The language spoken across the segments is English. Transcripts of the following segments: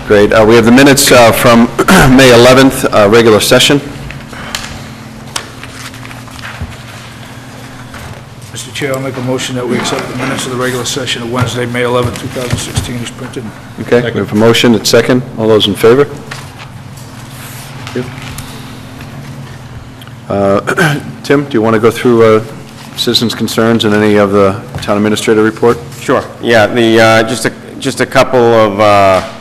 Great. We have the minutes from May 11th, regular session. Mr. Chair, I'll make a motion that we accept the minutes of the regular session of Wednesday, May 11, 2016 as printed. Okay, we have a motion, it's second. All those in favor? Thank you. Tim, do you want to go through citizens' concerns and any of the town administrator report? Sure. Yeah, just a couple of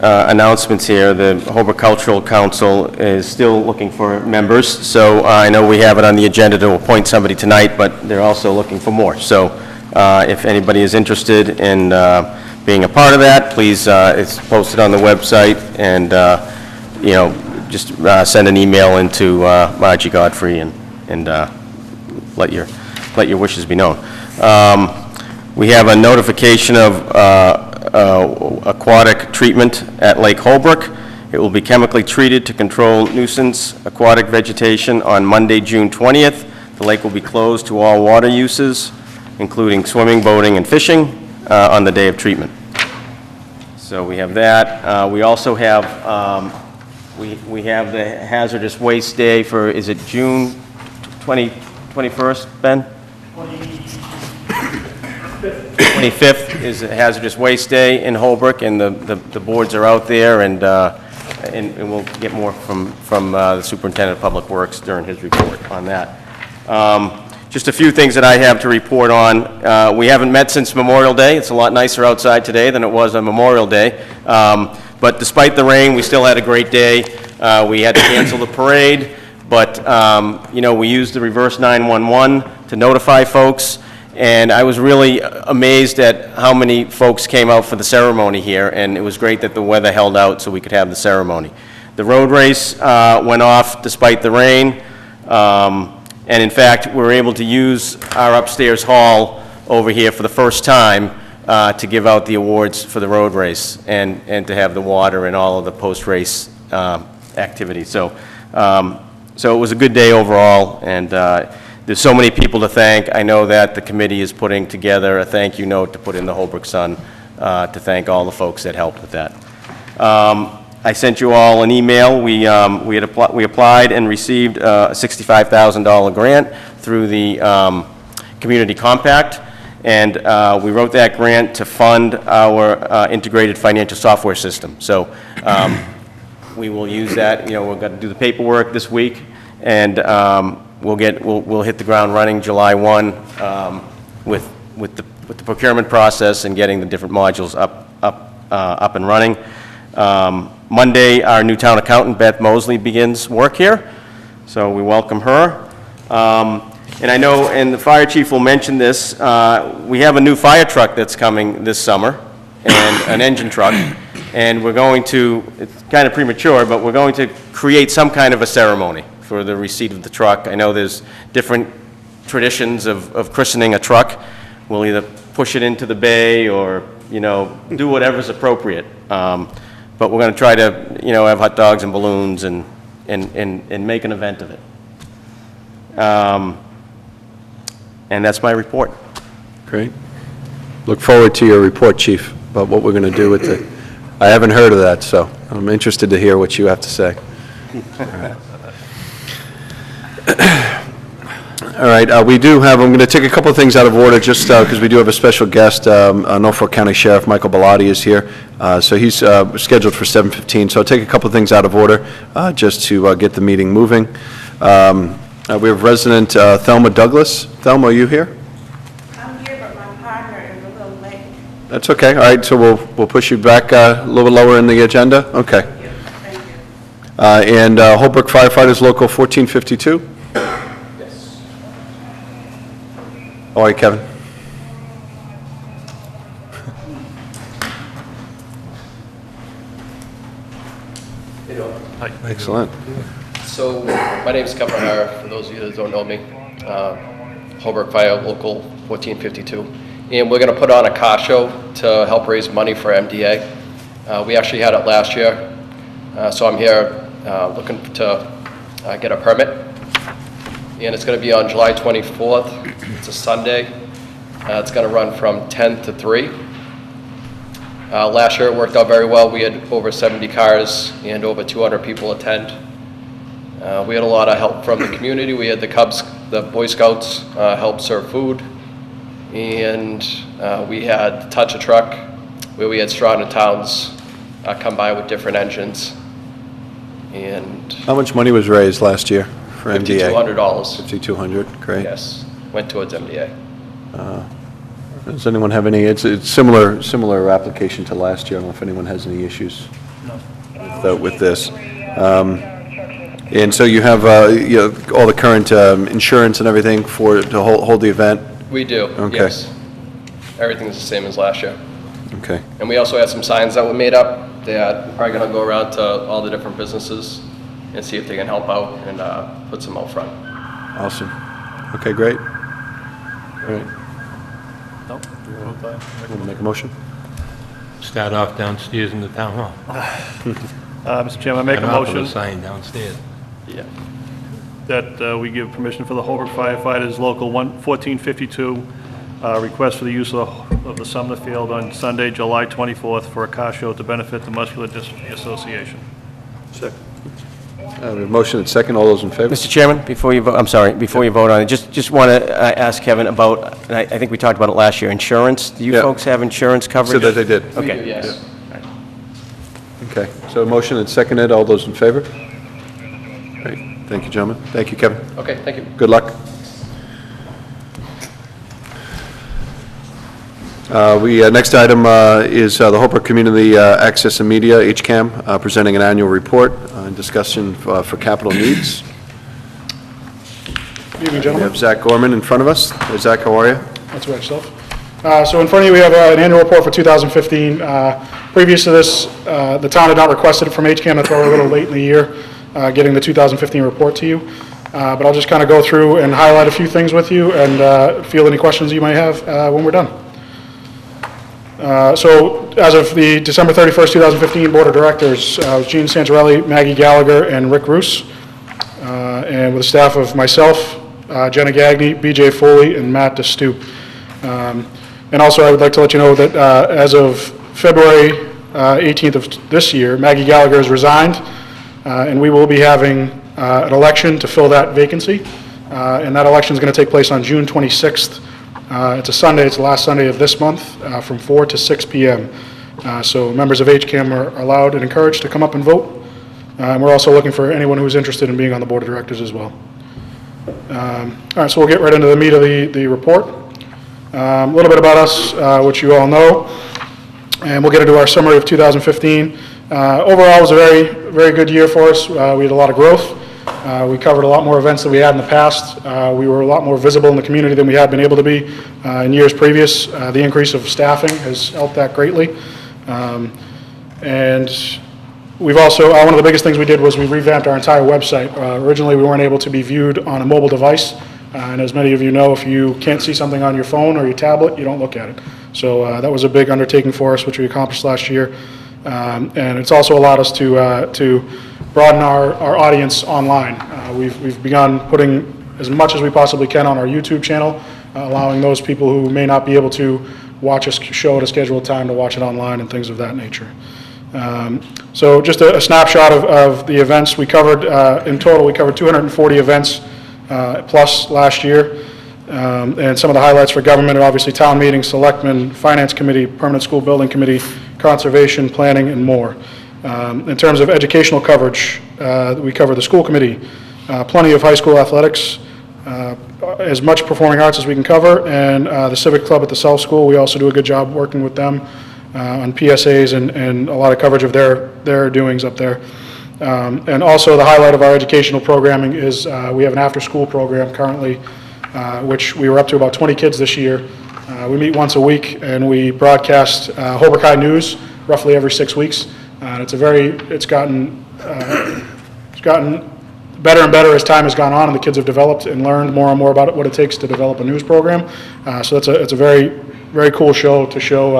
announcements here. The Holbrook Cultural Council is still looking for members, so I know we have it on the agenda to appoint somebody tonight, but they're also looking for more. So if anybody is interested in being a part of that, please, it's posted on the website, and just send an email into Margie Godfrey and let your wishes be known. We have a notification of aquatic treatment at Lake Holbrook. It will be chemically treated to control nuisance aquatic vegetation on Monday, June 20th. The lake will be closed to all water uses, including swimming, boating, and fishing on the day of treatment. So we have that. We also have we have the hazardous waste day for, is it June 21st, Ben? 25th is a hazardous waste day in Holbrook, and the boards are out there, and we'll get more from the Superintendent of Public Works during his report on that. Just a few things that I have to report on. We haven't met since Memorial Day. It's a lot nicer outside today than it was on Memorial Day. But despite the rain, we still had a great day. We had to cancel the parade, but we used the reverse 911 to notify folks. And I was really amazed at how many folks came out for the ceremony here, and it was great that the weather held out so we could have the ceremony. The road race went off despite the rain, and in fact, we were able to use our upstairs hall over here for the first time to give out the awards for the road race and to have the water and all of the post-race activity. So it was a good day overall, and there's so many people to thank. I know that the committee is putting together a thank you note to put in the Holbrook Sun to thank all the folks that helped with that. I sent you all an email. We applied and received a $65,000 grant through the Community Compact, and we wrote that grant to fund our integrated financial software system. So we will use that. We're going to do the paperwork this week, and we'll hit the ground running July 1 with the procurement process and getting the different modules up and running. Monday, our new town accountant, Beth Mosley, begins work here, so we welcome her. And I know, and the fire chief will mention this, we have a new fire truck that's coming this summer, and an engine truck, and we're going to, it's kind of premature, but we're going to create some kind of a ceremony for the receipt of the truck. I know there's different traditions of christening a truck. We'll either push it into the bay or, do whatever's appropriate. But we're going to try to, have hot dogs and balloons and make an event of it. And that's my report. Great. Look forward to your report, Chief, about what we're going to do with it. I haven't heard of that, so I'm interested to hear what you have to say. All right, I'm going to take a couple of things out of order just because we do have a special guest. Norfolk County Sheriff Michael Bellotti is here. So he's scheduled for 7:15. So I'll take a couple of things out of order just to get the meeting moving. We have resident Thelma Douglas. Thelma, are you here? I'm here, but my partner is a little late. That's okay. All right, so we'll push you back a little bit lower in the agenda. Okay. Thank you. And Holbrook Firefighters Local 1452. Yes. All right, Kevin. Hi. Excellent. So, my name is Kevin O'Hara, for those of you that don't know me. Holbrook Fire Local 1452. And we're going to put on a car show to help raise money for MDA. We actually had it last year, so I'm here looking to get a permit. And it's going to be on July 24th. It's a Sunday. It's going to run from 10 to 3. Last year it worked out very well. We had over 70 cars and over 200 people attend. We had a lot of help from the community. We had the Cubs, the Boy Scouts help serve food. And we had Touch a Truck, where we had Stratton Towns come by with different engines. And How much money was raised last year for MDA? $5,200. $5,200, great. Yes, went towards MDA. Does anyone have any, it's similar application to last year. I don't know if anyone has any issues with this. And so you have, all the current insurance and everything to hold the event? We do, Okay. yes. Everything's the same as last year. Okay. And we also had some signs that were made up that we're probably going to go around to all the different businesses and see if they can help out and put some out front. Awesome. Okay, great. All right. Want to make a motion? Start off downstairs in the town hall. Mr. Chairman, I make a And off of motion the sign downstairs. Yeah. that we give permission for the Holbrook firefighters, Local 1452, request for the use of the Sumner Field on Sunday, July 24th, for a car show to benefit the Muscular Dystrophy Association. Second. We have a motion and second. All those in favor? Mr. Chairman, before you vote, I'm sorry, before you vote on it, just want to ask Kevin about, and I think we talked about it last year, insurance. Do you Yeah. folks have insurance coverage? Said that they did. We do, Okay. yes. Okay, so motion and seconded. All those in favor? Great. Thank you, gentlemen. Thank you, Kevin. Okay, thank you. Good luck. Next item is the Holbrook Community Access and Media, HCAM, presenting an annual report and discussion for capital needs. Good evening, We gentlemen. have Zach Gorman in front of us. Hey, Zach, how are you? That's about yourself. So in front of you, we have an annual report for 2015. Previous to this, the town had not requested it from HCAM. That's why we're a little late in the year getting the 2015 report to you. But I'll just kind of go through and highlight a few things with you and field any questions you might have when we're done. So as of the December 31st, 2015 Board of Directors, was Gene Santarelli, Maggie Gallagher, and Rick Roos, and with a staff of myself, Jenna Gagney, BJ Foley, and Matt DeStoop. And also, I would like to let you know that as of February 18th of this year, Maggie Gallagher has resigned, and we will be having an election to fill that vacancy. And that election is going to take place on June 26th. It's a Sunday, it's the last Sunday of this month, from 4 to 6 p.m. So members of HCAM are allowed and encouraged to come up and vote. And we're also looking for anyone who's interested in being on the Board of Directors as well. All right, so we'll get right into the meat of the report. A little bit about us, which you all know, and we'll get into our summary of 2015. Overall, it was a very, very good year for us. We had a lot of growth. We covered a lot more events than we had in the past. We were a lot more visible in the community than we had been able to be in years previous. The increase of staffing has helped that greatly. And we've also, one of the biggest things we did was we revamped our entire website. Originally, we weren't able to be viewed on a mobile device. And as many of you know, if you can't see something on your phone or your tablet, you don't look at it. So that was a big undertaking for us, which we accomplished last year. And it's also allowed us to broaden our audience online. We've begun putting as much as we possibly can on our YouTube channel, allowing those people who may not be able to watch a show at a scheduled time to watch it online and things of that nature. So just a snapshot of the events we covered. In total, we covered 240 events plus last year. And some of the highlights for government are obviously town meetings, selectmen, finance committee, permanent school building committee, conservation, planning, and more. In terms of educational coverage, we cover the school committee, plenty of high school athletics, as much performing arts as we can cover, and the civic club at the South School. We also do a good job working with them on PSAs and a lot of coverage of their doings up there. And also the highlight of our educational programming is we have an after-school program currently, which we were up to about 20 kids this year. We meet once a week and we broadcast Holbrook High News roughly every 6 weeks. It's gotten better and better as time has gone on and the kids have developed and learned more and more about what it takes to develop a news program. So it's a very, very cool show to show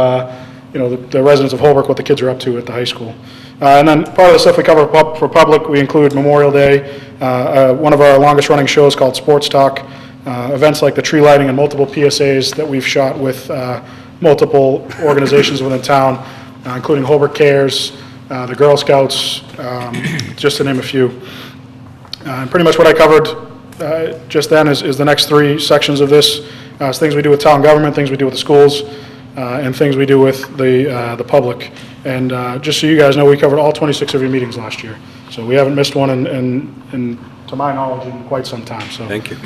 the residents of Holbrook what the kids are up to at the high school. And then part of the stuff we cover for public, we include Memorial Day, one of our longest running shows called Sports Talk, events like the tree lighting and multiple PSAs that we've shot with multiple organizations within town. including Holbrook Cares, the Girl Scouts, just to name a few. And pretty much what I covered just then is the next three sections of this. It's things we do with town government, things we do with the schools, and things we do with the public. And just so you guys know, we covered all 26 of your meetings last year. So we haven't missed one in to my knowledge, in quite some time. So Thank you.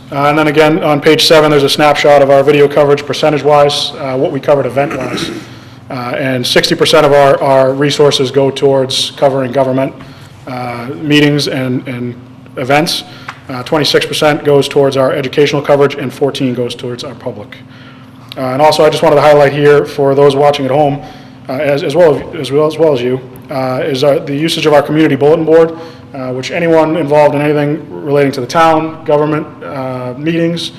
And then again, on page 7, there's a snapshot of our video coverage percentage-wise, what we covered event-wise. And 60% of our resources go towards covering government meetings and events. 26% goes towards our educational coverage, and 14% goes towards our public. And also, I just wanted to highlight here for those watching at home, as well as you, is the usage of our community bulletin board, which anyone involved in anything relating to the town, government meetings,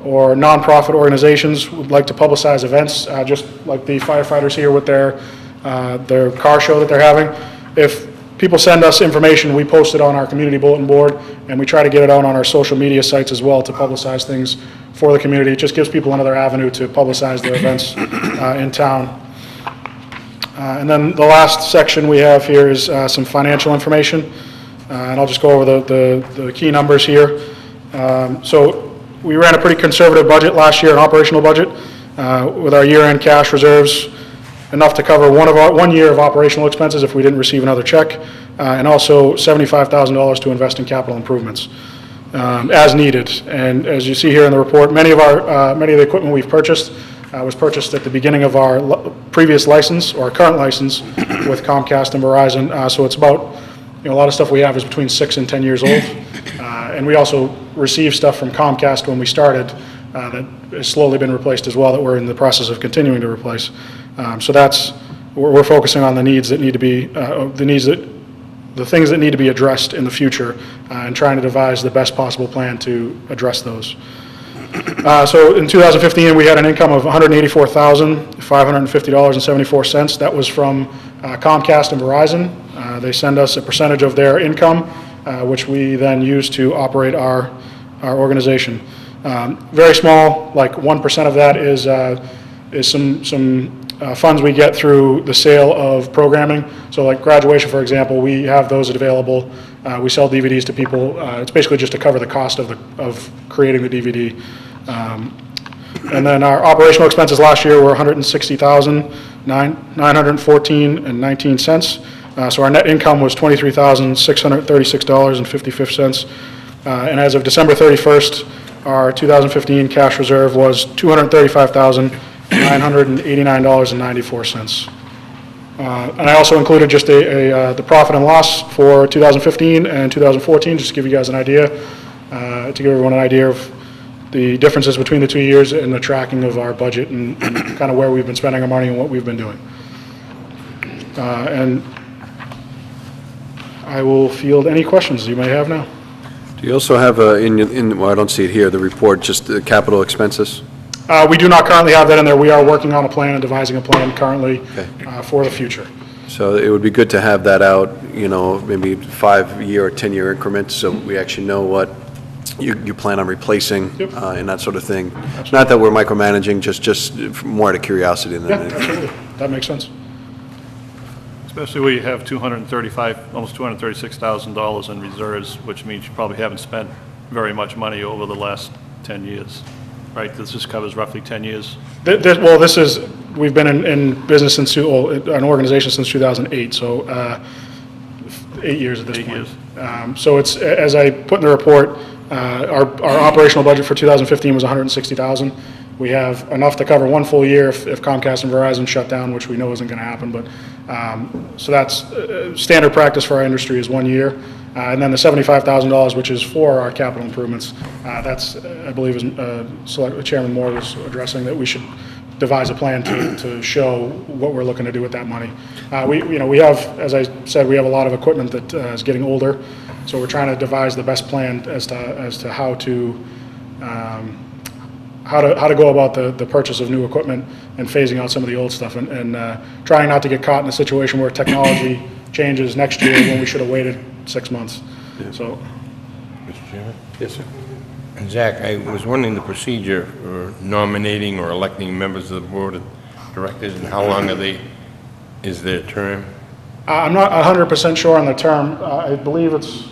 or nonprofit organizations would like to publicize events, just like the firefighters here with their car show that they're having. If people send us information, we post it on our community bulletin board, and we try to get it out on our social media sites as well to publicize things for the community. It just gives people another avenue to publicize their events in town. And then the last section we have here is some financial information, and I'll just go over the key numbers here. So we ran a pretty conservative budget last year, an operational budget, with our year-end cash reserves, enough to cover 1 year of operational expenses if we didn't receive another check, and also $75,000 to invest in capital improvements as needed. And as you see here in the report, many of the equipment we've purchased was purchased at the beginning of our previous license, or our current license, with Comcast and Verizon. So it's about, a lot of stuff we have is between 6 and 10 years old. And we also received stuff from Comcast when we started that has slowly been replaced as well, that we're in the process of continuing to replace. So we're focusing on the needs that need to be, the things that need to be addressed in the future, and trying to devise the best possible plan to address those. So in 2015, we had an income of $184,550.74. That was from Comcast and Verizon. They send us a percentage of their income, which we then use to operate our organization. Very small, like 1% of that is some funds we get through the sale of programming. So like graduation, for example, we have those available. We sell DVDs to people. It's basically just to cover the cost of creating the DVD. And then our operational expenses last year were $160,914.19. So our net income was $23,636.55. And as of December 31st, our 2015 cash reserve was $235,989.94. And I also included just the profit and loss for 2015 and 2014, just to give you guys an idea, to give everyone an idea of the differences between the 2 years and the tracking of our budget and kind of where we've been spending our money and what we've been doing. And I will field any questions you may have now. Do you also have, well, I don't see it here, the report, just the capital expenses? We do not currently have that in there. We are working on a plan and devising a plan currently for the future. So it would be good to have that out, maybe 5-year or 10-year increments, so we actually know what you plan on replacing, Yep. And that sort of thing. Absolutely. Not that we're micromanaging, just more out of curiosity than anything. Absolutely. That makes sense. Especially where you have almost $236,000 in reserves, which means you probably haven't spent very much money over the last 10 years, right? This covers roughly 10 years. We've been in business since, an organization since 2008, so 8 years at this point. 8 years. So it's, as I put in the report, our operational budget for 2015 was $160,000. We have enough to cover 1 full year if Comcast and Verizon shut down, which we know isn't going to happen. But so that's standard practice for our industry is 1 year. And then the $75,000, which is for our capital improvements, that's, I believe, as Chairman Moore was addressing, that we should devise a plan to show what we're looking to do with that money. We have, as I said, we have a lot of equipment that is getting older, so we're trying to devise the best plan as to how to go about the purchase of new equipment and phasing out some of the old stuff, and trying not to get caught in a situation where technology changes next year when we should have waited 6 months. Yeah. So. Mr. Chairman? Yes, sir. And Zach, I was wondering the procedure for nominating or electing members of the board of directors, and how long is their term? I'm not 100% sure on the term. I believe it's,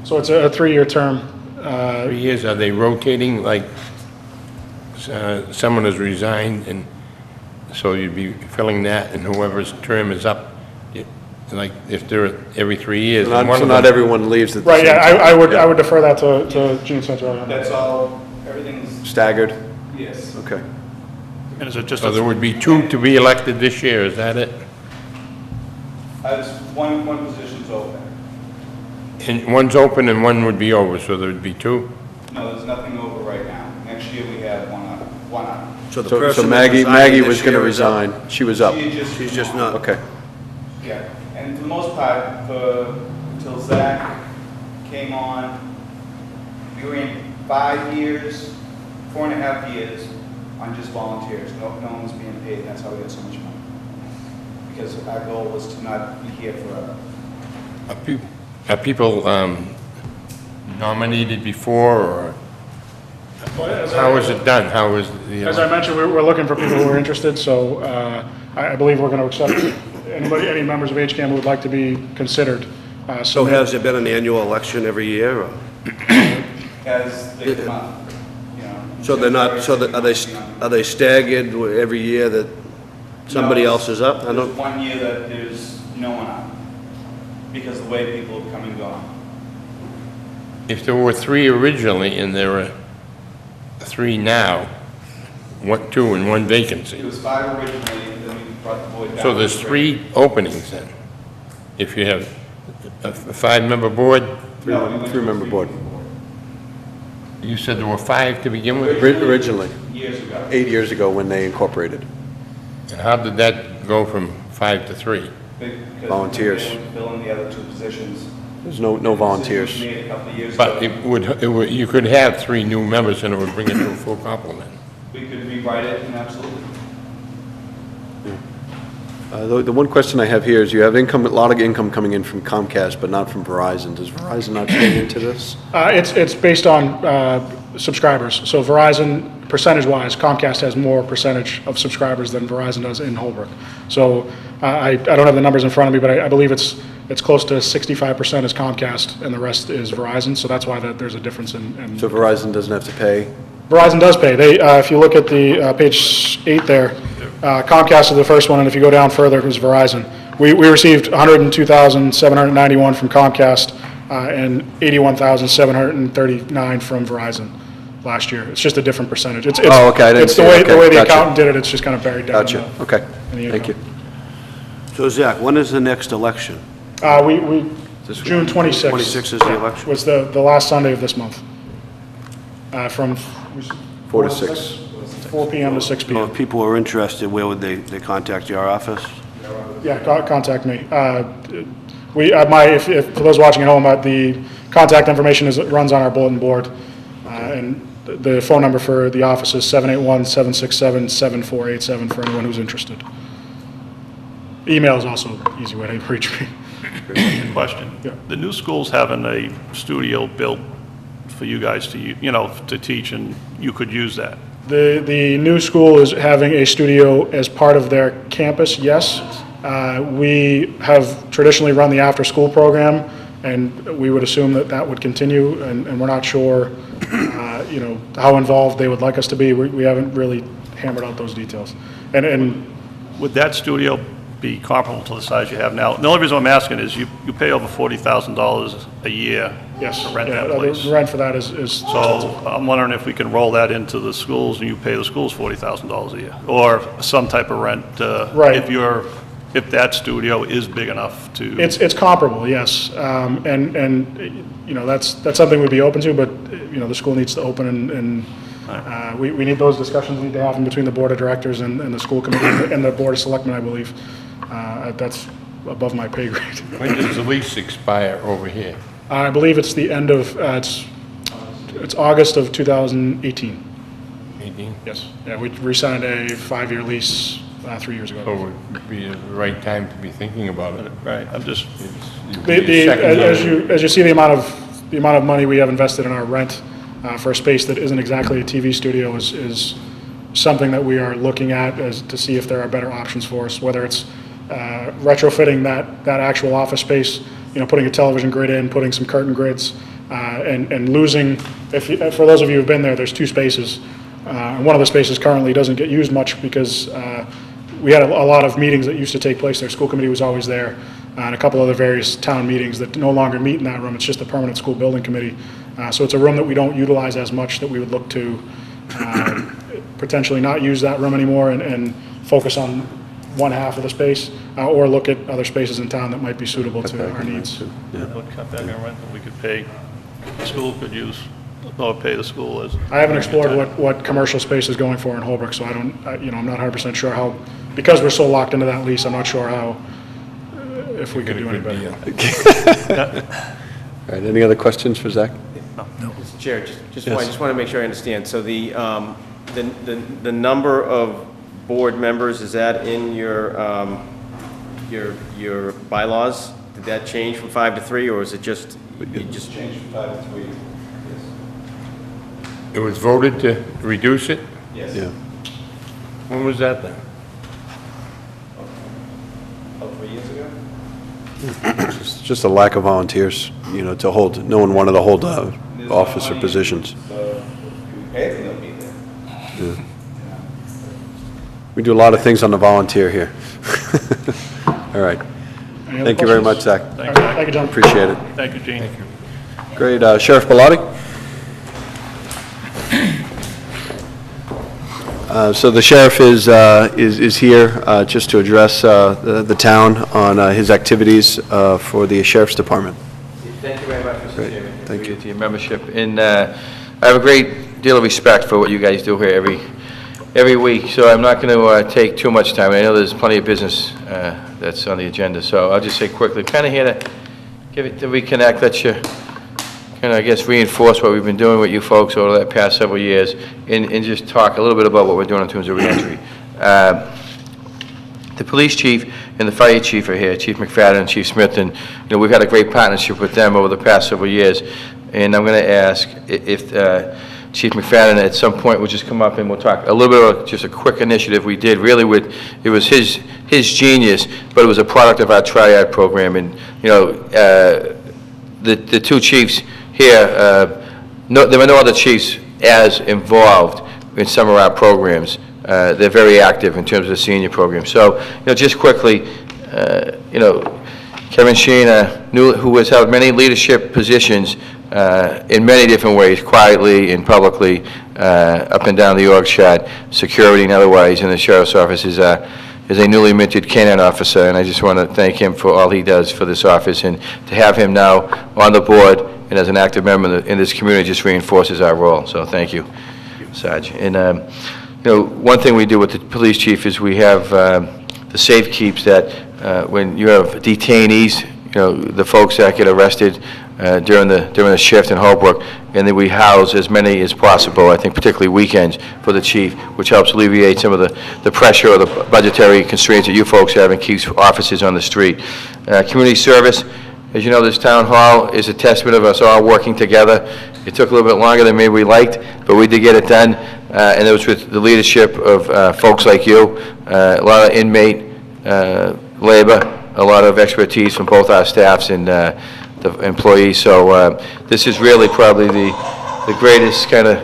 so it's a 3-year term. 3 years, are they rotating, like, someone has resigned, and so you'd be filling that, and whoever's term is up, like, if they're every 3 years? and one So of not them- everyone leaves at the Right, same yeah, time? I would defer that to Gene Santorelli. That's all, everything's, Staggered? yes. Okay. And is it just So there a, would be 2 to be elected this year, is that it? One position's open. And one's open and one would be over, so there'd be 2? No, there's nothing over right now. Next year we have one up. So the So person Maggie that resigned was this going to year is up. resign. She was up. She's just not. Okay. Yeah, and for the most part, until Zach came on, we ran 5 years, 4.5 years on just volunteers. No one was being paid, and that's how we got so much money. Because our goal was to not be here forever. Are people nominated before, or how is it done? How is the... As I mentioned, we're looking for people who are interested, so I believe we're going to accept any members of HCAM who would like to be considered. So has there been an annual election every year? Or? As they come up, you know. So they're not, so that, are they staggered every year that somebody else is up? I There's don't, 1 year that there's no one up, because the way people have come and gone. If there were 3 originally and there are 3 now, 2 and 1 It vacancy, was 5 originally, and then we brought the board down. so there's 3 openings then? If you have a 5-member board, No, we went to a Three-member board. you said there were 5 to begin with? Originally, Years ago. 8 years ago when they incorporated. And how did that go from 5 to 3? Because Volunteers. we were filling the other 2 positions. There's no volunteers. Decision was made a couple of years But ago. you could have 3 new members and it would bring it to a full complement. We could rewrite it, and absolutely. The one question I have here is you have income, a lot of income coming in from Comcast, but not from Verizon. Does Verizon not play into this? It's based on subscribers. So Verizon, percentage-wise, Comcast has more percentage of subscribers than Verizon does in Holbrook. So I don't have the numbers in front of me, but I believe it's close to 65% is Comcast and the rest is Verizon. So that's why there's a difference in. So Verizon doesn't have to pay? Verizon does pay. They, if you look at the page 8 there, Comcast is the first one, and if you go down further, it was Verizon. We received $102,791 from Comcast and $81,739 from Verizon last year. It's just a different percentage. It's Oh, okay, I didn't it's see the way it. the way Okay, the gotcha. accountant did it. It's just kind of buried down. Gotcha, in the- okay. in the Thank you. income. so Zach, when is the next election? We June 26th. 26 is the election? Was the last Sunday of this month. From 4 to 6. 4 p.m. to 6 So p.m. if people are interested, where would they contact your office? Yeah, contact me. If for those watching at home, the contact information runs on our bulletin board, and the phone number for the office is 781-767-7487 for anyone who's interested. Email is also an easy way to reach me. question? Yeah. The new school's having a studio built for you guys to, to teach, and you could use that. The new school is having a studio as part of their campus, yes. We have traditionally run the after-school program, and we would assume that would continue, and we're not sure, how involved they would like us to be. We haven't really hammered out those details. And Would that studio be comparable to the size you have now? The only reason I'm asking is you pay over $40,000 a year yes, to rent yeah, that place. the rent for that is So I'm wondering if we can roll that into the schools and you pay the schools $40,000 a year, or some type of rent. Right. If that studio is big enough to. It's comparable, yes. That's something we'd be open to, but, the school needs to open, and we need those discussions need to happen between the board of directors and the school committee and the board of selectmen, I believe. That's above my pay grade. When does the lease expire over here? I believe it's the end of, it's August of 2018. 18? Yes. Yeah, we re-signed a 5-year lease 3 years ago. So it would be the right time to be thinking about it. Right, I'm just, It's- you'd be the second year. As you see the amount of the amount of money we have invested in our rent for a space that isn't exactly a TV studio is something that we are looking at as to see if there are better options for us, whether it's retrofitting that actual office space, putting a television grid in, putting some curtain grids, and losing, for those of you who've been there, there's 2 spaces. And one of the spaces currently doesn't get used much because we had a lot of meetings that used to take place there. School committee was always there, and a couple other various town meetings that no longer meet in that room. It's just a permanent school building committee. So it's a room that we don't utilize as much, that we would look to potentially not use that room anymore and focus on one half of the space, or look at other spaces in town that might be suitable to our needs. Would cut back on rent, and we could pay, the school could use, or pay the school as. I haven't explored what commercial space is going for in Holbrook, so I don't, I'm not 100% sure how, because we're so locked into that lease, I'm not sure how, if we could do any better. All right, any other questions for Zach? Mr. Chair, just Yes. want to make sure I understand. So the number of board members, is that in your bylaws? Did that change from 5 to 3, or is it just, you just Changed from 5 to 3, yes. It was voted to reduce it? Yes. Yeah. When was that then? About 3 years ago? It's just a lack of volunteers, to hold, no one wanted to hold office or positions. So if you pay them, they'll be there. We do a lot of things on the volunteer here. All right. Any other Thank you very questions? much, Zach. All right, thank you, John. Appreciate it. Thank you, Gene. Great. Sheriff Bellotti? So the sheriff is here just to address the town on his activities for the sheriff's department. Thank you very much, Mr. Great. Chairman. Thank you. To your membership. And I have a great deal of respect for what you guys do here every week, so I'm not going to take too much time. I know there's plenty of business that's on the agenda, so I'll just say quickly, kind of here to reconnect, let you kind of, I guess, reinforce what we've been doing with you folks over the past several years, and just talk a little bit about what we're doing in terms of reentry. The police chief and the fire chief are here, Chief McFadden and Chief Smith, and we've had a great partnership with them over the past several years. And I'm going to ask if Chief McFadden at some point will just come up and we'll talk a little bit about just a quick initiative we did. Really, it was his genius, but it was a product of our triad program. And the 2 chiefs here, there were no other chiefs as involved in some of our programs. They're very active in terms of the senior program. So, just quickly, Kevin Sheen, who has held many leadership positions in many different ways, quietly and publicly, up and down the org chart, security and otherwise in the sheriff's office, is a newly minted K-9 officer, and I just want to thank him for all he does for this office, and to have him now on the board and as an active member in this community just reinforces our role. So thank you, Sarge. And one thing we do with the police chief is we have the safe keeps that when you have detainees, the folks that get arrested during the shift in Holbrook, and then we house as many as possible, I think particularly weekends, for the chief, which helps alleviate some of the pressure or the budgetary constraints that you folks have and keeps officers on the street. Community service, as you know, this town hall is a testament of us all working together. It took a little bit longer than maybe we liked, but we did get it done, and it was with the leadership of folks like you, a lot of inmate labor, a lot of expertise from both our staffs and the employees. So this is really probably the greatest kind of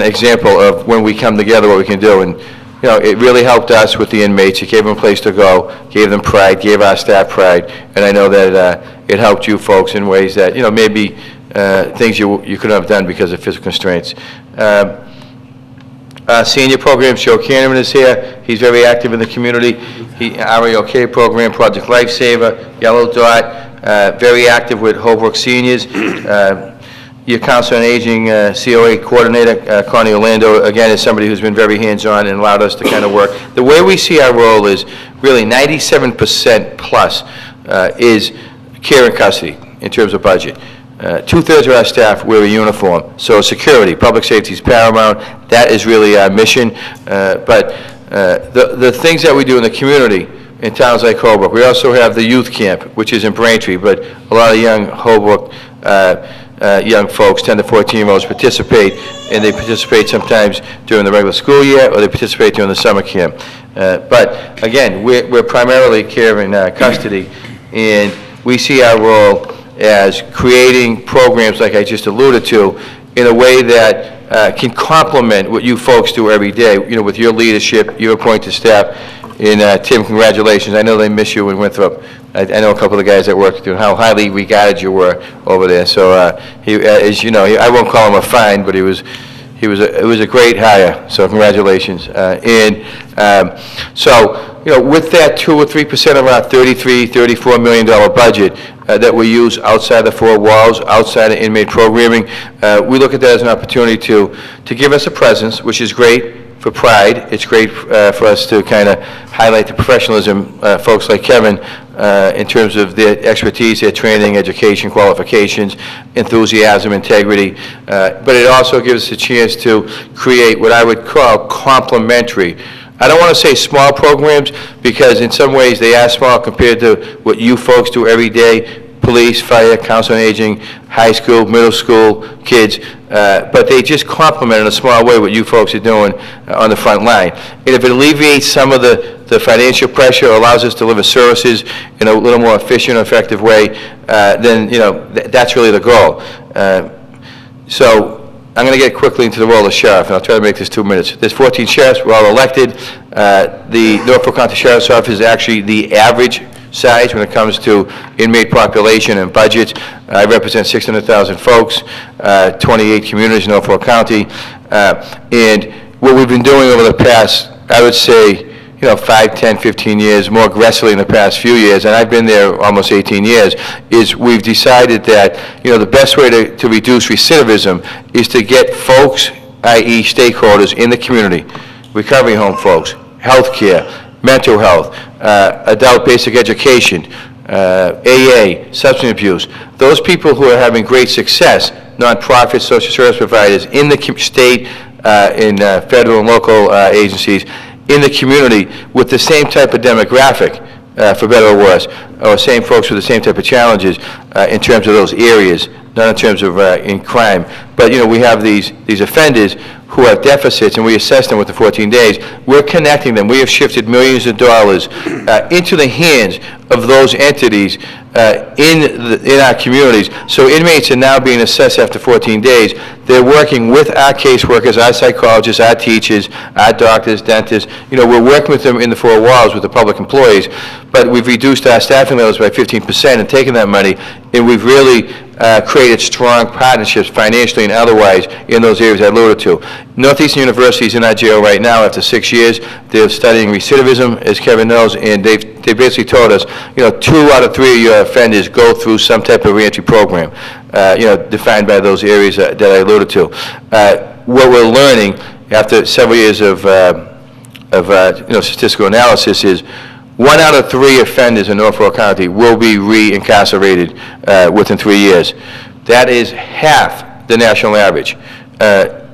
example of when we come together, what we can do. And it really helped us with the inmates. It gave them a place to go, gave them pride, gave our staff pride, and I know that it helped you folks in ways that maybe things you couldn't have done because of physical constraints. Senior programs, Joe Cannon is here. He's very active in the community. RAOK program, Project Lifesaver, Yellow Dot, very active with Holbrook seniors. Your Council on Aging COA coordinator, Connie Orlando, again, is somebody who's been very hands-on and allowed us to kind of work. The way we see our role is really 97% plus is care and custody in terms of budget. 2/3 of our staff wear a uniform, so security, public safety is paramount. That is really our mission. But the things that we do in the community in towns like Holbrook, we also have the youth camp, which is in Braintree, but a lot of young Holbrook young folks, 10 to 14-year-olds participate, and they participate sometimes during the regular school year, or they participate during the summer camp. But again, we're primarily care and custody, and we see our role as creating programs like I just alluded to in a way that can complement what you folks do every day, with your leadership, your appointed staff. And Tim, congratulations. I know they miss you in Winthrop. I know a couple of the guys that worked with you and how highly regarded you were over there. So as you know, I won't call him a find, but it was a great hire. So congratulations. So with that 2 or 3% of our $34 million budget that we use outside the four walls, outside of inmate programming, we look at that as an opportunity to give us a presence, which is great for pride. It's great for us to kind of highlight the professionalism, folks like Kevin, in terms of their expertise, their training, education, qualifications, enthusiasm, integrity. But it also gives us a chance to create what I would call complementary. I don't want to say small programs, because in some ways they are small compared to what you folks do every day. Police, fire, council on aging, high school, middle school kids, but they just complement in a small way what you folks are doing on the front line. And if it alleviates some of the financial pressure, or allows us to deliver services in a little more efficient, effective way, then that's really the goal. So I'm going to get quickly into the role of sheriff, and I'll try to make this 2 minutes. There's 14 sheriffs. We're all elected. The Norfolk County Sheriff's Office is actually the average size when it comes to inmate population and budgets. I represent 600,000 folks, 28 communities in Norfolk County, and what we've been doing over the past, I would say, 5, 10, 15 years, more aggressively in the past few years, and I've been there almost 18 years, is we've decided that, the best way to reduce recidivism is to get folks, i.e. stakeholders in the community, recovery home folks, healthcare, mental health, adult basic education, AA, substance abuse, those people who are having great success, nonprofits, social service providers in the state, in federal and local agencies, in the community with the same type of demographic, for better or worse, or same folks with the same type of challenges in terms of those areas, not in terms of in crime. But we have these offenders who have deficits, and we assess them with the 14 days. We're connecting them. We have shifted millions of dollars into the hands of those entities in our communities. So inmates are now being assessed after 14 days. They're working with our caseworkers, our psychologists, our teachers, our doctors, dentists. We're working with them in the four walls with the public employees, but we've reduced our staffing levels by 15% and taken that money, and we've really created strong partnerships financially and otherwise in those areas I alluded to. Northeastern University is in our jail right now after 6 years. They're studying recidivism, as Kevin knows, and they basically told us, 2 out of 3 of your offenders go through some type of reentry program, defined by those areas that I alluded to. What we're learning after several years of statistical analysis is 1 out of 3 offenders in Norfolk County will be re-incarcerated within 3 years. That is half the national average.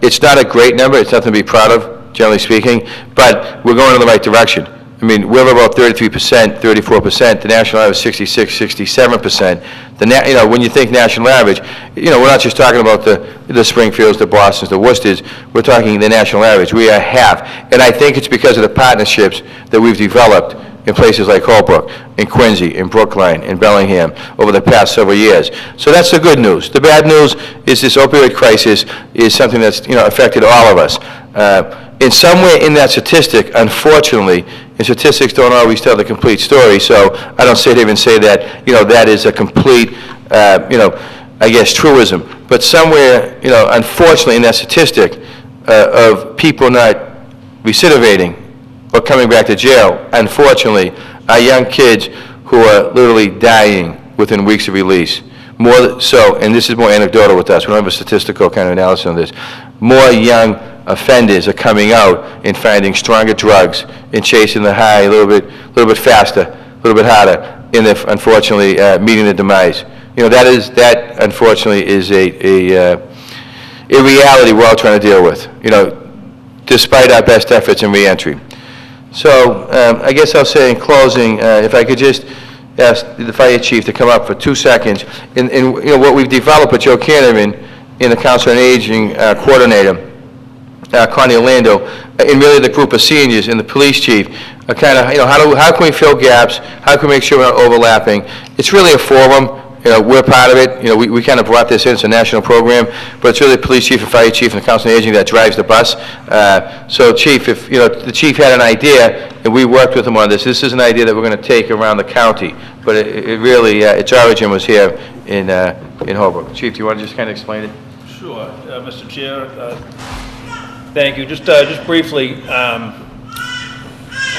It's not a great number. It's nothing to be proud of, generally speaking, but we're going in the right direction. I mean, we're about 33%, 34%. The national average is 66, 67%. When you think national average, we're not just talking about the Springfields, the Bostons, the Worcesters. We're talking the national average. We are half. And I think it's because of the partnerships that we've developed in places like Holbrook, in Quincy, in Brookline, in Bellingham over the past several years. So that's the good news. The bad news is this opioid crisis is something that's affected all of us. In some way in that statistic, unfortunately, and statistics don't always tell the complete story, so I don't sit here and say that, that is a complete, I guess, truism. But somewhere, unfortunately in that statistic of people not recidivating or coming back to jail, unfortunately, are young kids who are literally dying within weeks of release. More so, and this is more anecdotal with us, we don't have a statistical kind of analysis on this, more young offenders are coming out and finding stronger drugs and chasing the high a little bit faster, a little bit harder, and they're unfortunately meeting the demise. That unfortunately is a reality we're all trying to deal with, despite our best efforts in reentry. So I guess I'll say in closing, if I could just ask the fire chief to come up for 2 seconds. And you know, what we've developed with Joe Canavan and the Council on Aging coordinator, Connie Orlando, and really the group of seniors and the police chief, kind of, you know, how can we fill gaps? How can we make sure we're not overlapping? It's really a forum. You know, we're part of it. You know, we kind of brought this in. It's a national program, but it's really the police chief and fire chief and the Council on Aging that drives the bus. So, Chief, if, you know, the chief had an idea, and we worked with him on this, this is an idea that we're going to take around the county, but it really, its origin was here in Holbrook. Chief, do you want to just kind of explain it? Sure, Mr. Chair. Thank you. Just briefly,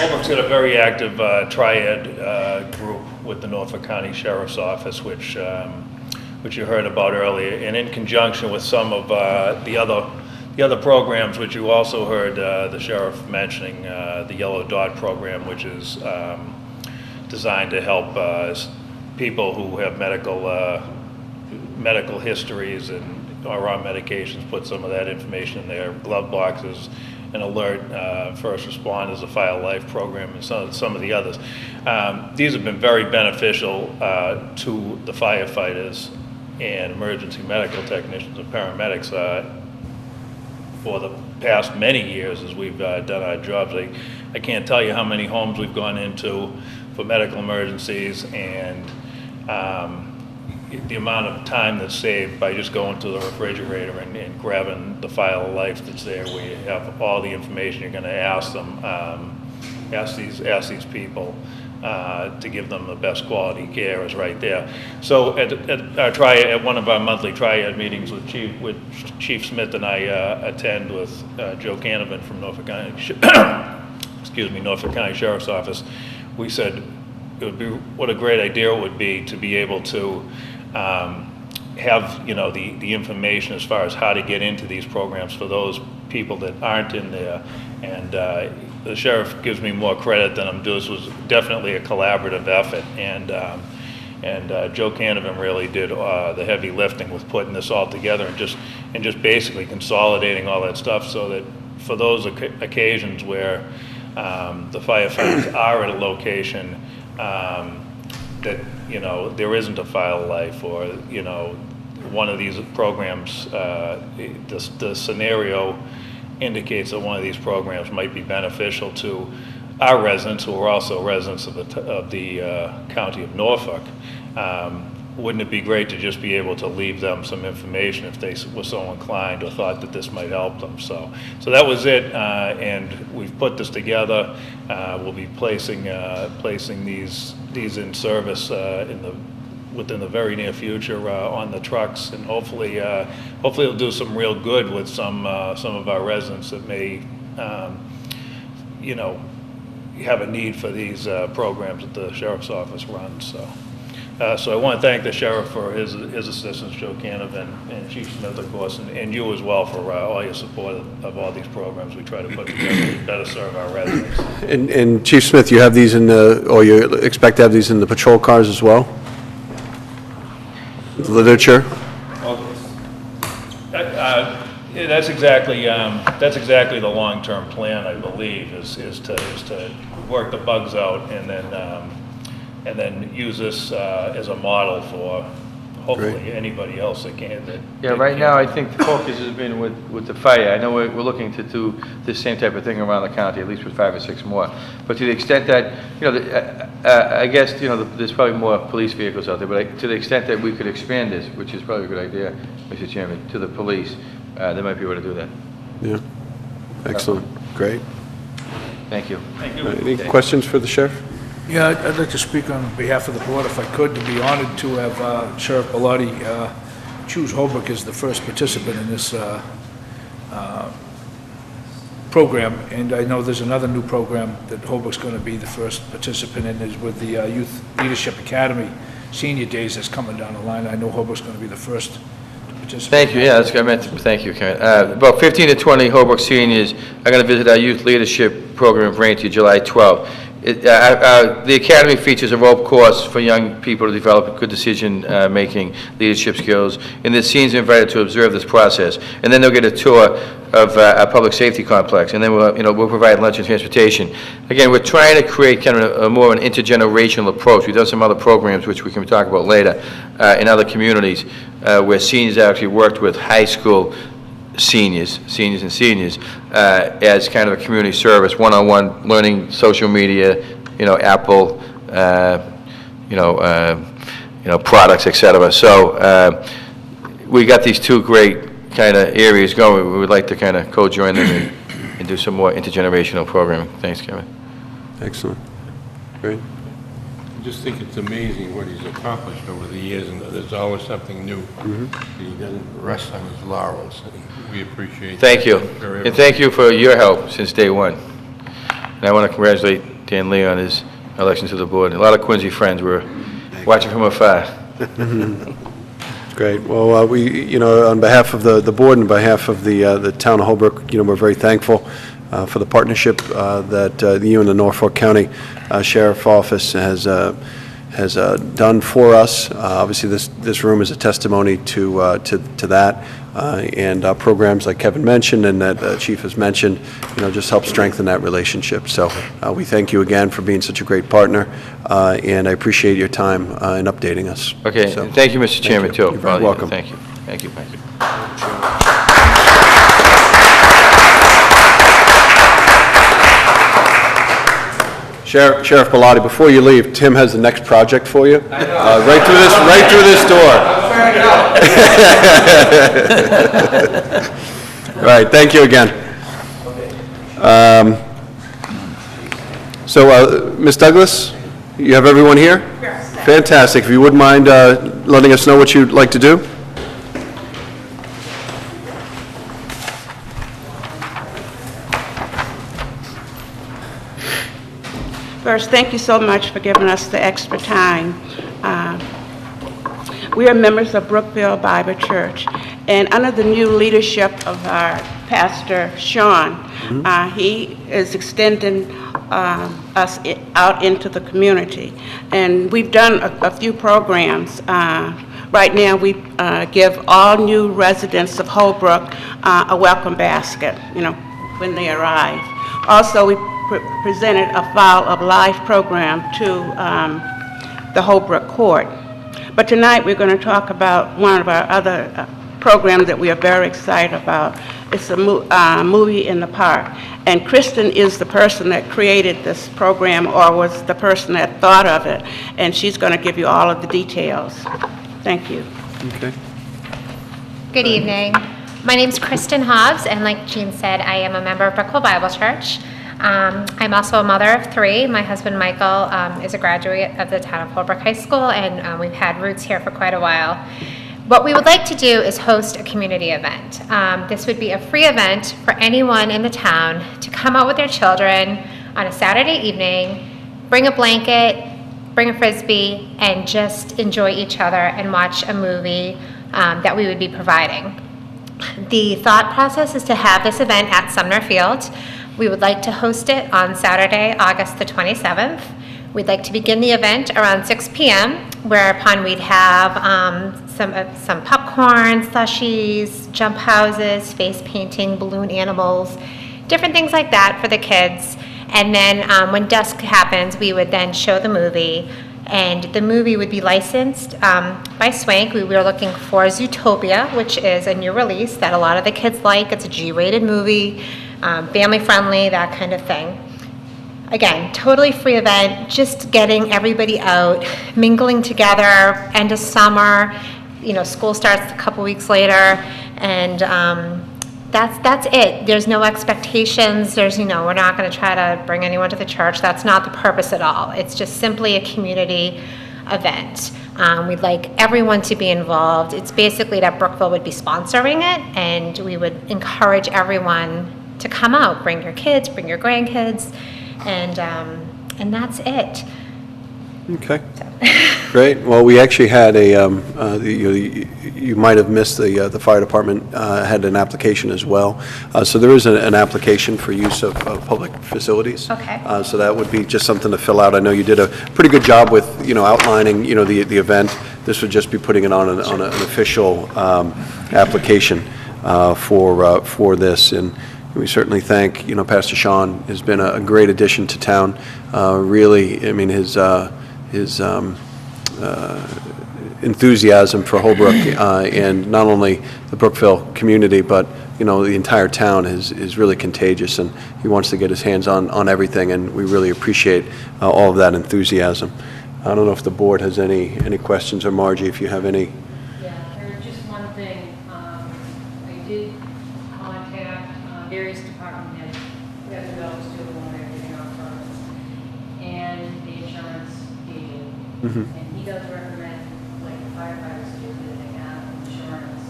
Holbrook's got a very active triad group with the Norfolk County Sheriff's Office, which you heard about earlier, and in conjunction with some of the other programs, which you also heard the sheriff mentioning, the Yellow Dot program, which is designed to help people who have medical histories and are on medications, put some of that information in their glove boxes, and alert first responders, a File Life program, and some of the others. These have been very beneficial to the firefighters and emergency medical technicians and paramedics for the past many years as we've done our jobs. I can't tell you how many homes we've gone into for medical emergencies, and the amount of time that's saved by just going to the refrigerator and grabbing the File of Life that's there, where you have all the information you're going to ask them, ask these people to give them the best quality care is right there. So at one of our monthly triad meetings with Chief Smith and I attend with Joe Canavan from Norfolk County, Norfolk County Sheriff's Office, we said it would be, what a great idea it would be to be able to have, you know, the information as far as how to get into these programs for those people that aren't in there. And the sheriff gives me more credit than I'm due. This was definitely a collaborative effort, and Joe Canavan really did the heavy lifting with putting this all together and just basically consolidating all that stuff, so that for those occasions where the firefighters are at a location that, you know, there isn't a File of Life, or, you know, one of these programs, the scenario indicates that one of these programs might be beneficial to our residents, who are also residents of the County of Norfolk. Wouldn't it be great to just be able to leave them some information if they were so inclined or thought that this might help them? So that was it, and we've put this together. We'll be placing these in service within the very near future on the trucks, and hopefully it'll do some real good with some of our residents that may, you know, have a need for these programs that the Sheriff's Office runs. So I want to thank the Sheriff for his assistance, Joe Canavan, and Chief Smith, of course, and you as well for all your support of all these programs we try to put together to better serve our residents. And Chief Smith, you have these in or you expect to have these in the patrol cars as well? The literature? That's exactly the long-term plan, I believe, is to work the bugs out and then use this as a model for hopefully Great. Anybody else that can. Yeah, right now, I think the focus has been with the fire. I know we're looking to do this same type of thing around the county, at least with 5 or 6 more. But to the extent that, you know, I guess, you know, there's probably more police vehicles out there, but to the extent that we could expand this, which is probably a good idea, Mr. Chairman, to the police, they might be able to do that. Yeah. Excellent. Great. Thank you. Thank you. Any questions for the sheriff? Yeah, I'd like to speak on behalf of the board, if I could, to be honored to have Sheriff Bellotti choose Holbrook as the first participant in this program. And I know there's another new program that Holbrook's going to be the first participant in, is with the Youth Leadership Academy Senior Days that's coming down the line. I know Holbrook's going to be the first to participate. Thank you. Yeah, that's what I meant to, thank you, Karen. About 15 to 20 Holbrook seniors are going to visit our Youth Leadership Program in Braintree July 12th. The Academy features a rope course for young people to develop good decision-making, leadership skills, and the seniors are invited to observe this process. And then they'll get a tour of our public safety complex, and then we'll provide lunch and transportation. Again, we're trying to create kind of a more of an intergenerational approach. We've done some other programs, which we can talk about later, in other communities, where seniors actually worked with high school seniors, as kind of a community service, one-on-one learning, social media, Apple, products, etc. So we got these two great kind of areas going. We would like to kind of co-join them and do some more intergenerational programming. Thanks, Kevin. Excellent. Great. I just think it's amazing what he's accomplished over the years, and there's always something new. He doesn't rest on his laurels, and we appreciate that. Thank you. And thank you for your help since day one. And I want to congratulate Dan Lee on his election to the board. A lot of Quincy friends were watching from afar. Great. Well, we, on behalf of the board and on behalf of the town of Holbrook, we're very thankful for the partnership that you and the Norfolk County Sheriff Office has done for us. Obviously, this room is a testimony to that, and programs like Kevin mentioned and that Chief has mentioned, just help strengthen that relationship. So we thank you again for being such a great partner, and I appreciate your time in updating us. Okay. So, thank you, Mr. Chairman, too. You're very welcome. Thank you. Thank you. Thank you. Sheriff Bellotti, before you leave, Tim has the next project for you. I know. Right through this door. All right, thank you again. So, Ms. Douglas, you have everyone here? Yes. Fantastic. If you wouldn't mind letting us know what you'd like to do. First, thank you so much for giving us the extra time. We are members of Brookville Bible Church, and under the new leadership of our pastor, Sean, he is extending us out into the community. And we've done a few programs. Right now, we give all new residents of Holbrook a welcome basket, when they arrive. Also, we presented a File of Life program to the Holbrook Court. But tonight we're going to talk about one of our other programs that we are very excited about. It's a movie in the park. And Kristen is the person that created this program, or was the person that thought of it, and she's going to give you all of the details. Thank you. Okay. Good evening. My name's Kristen Hobbs, and like Jean said, I am a member of Brookville Bible Church. I'm also a mother of 3. My husband, Michael, is a graduate of the town of Holbrook High School, and we've had roots here for quite a while. What we would like to do is host a community event. This would be a free event for anyone in the town to come out with their children on a Saturday evening, bring a blanket, bring a Frisbee, and just enjoy each other and watch a movie that we would be providing. The thought process is to have this event at Sumner Field. We would like to host it on Saturday, August the 27th. We'd like to begin the event around 6 p.m., whereupon we'd have some popcorn, slushies, jump houses, face painting, balloon animals, different things like that for the kids. And then when dusk happens, we would then show the movie. And the movie would be licensed by Swank. We were looking for Zootopia, which is a new release that a lot of the kids like. It's a G-rated movie, family-friendly, that kind of thing. Again, totally free event, just getting everybody out, mingling together, end of summer. School starts a couple weeks later, and that's it. There's no expectations. We're not going to try to bring anyone to the church. That's not the purpose at all. It's just simply a community event. We'd like everyone to be involved. It's basically that Brookville would be sponsoring it, and we would encourage everyone to come out. Bring your kids, bring your grandkids, and that's it. Okay. So. Great. Well, we actually had you might have missed the fire department had an application as well. So there is an application for use of public facilities. Okay. So that would be just something to fill out. I know you did a pretty good job with, outlining, the event. This would just be putting it on an official application for this. And we certainly thank, Pastor Sean has been a great addition to town. Really, I mean, his enthusiasm for Holbrook and not only the Brookville community, but the entire town is really contagious, and he wants to get his hands on everything, and we really appreciate all of that enthusiasm. I don't know if the board has any questions, or Margie, if you have any. Yeah, there's just one thing. I did contact various department heads, we have to go to everything out first, and the insurance agent. And he does recommend, like, firefighters do, that they have insurance.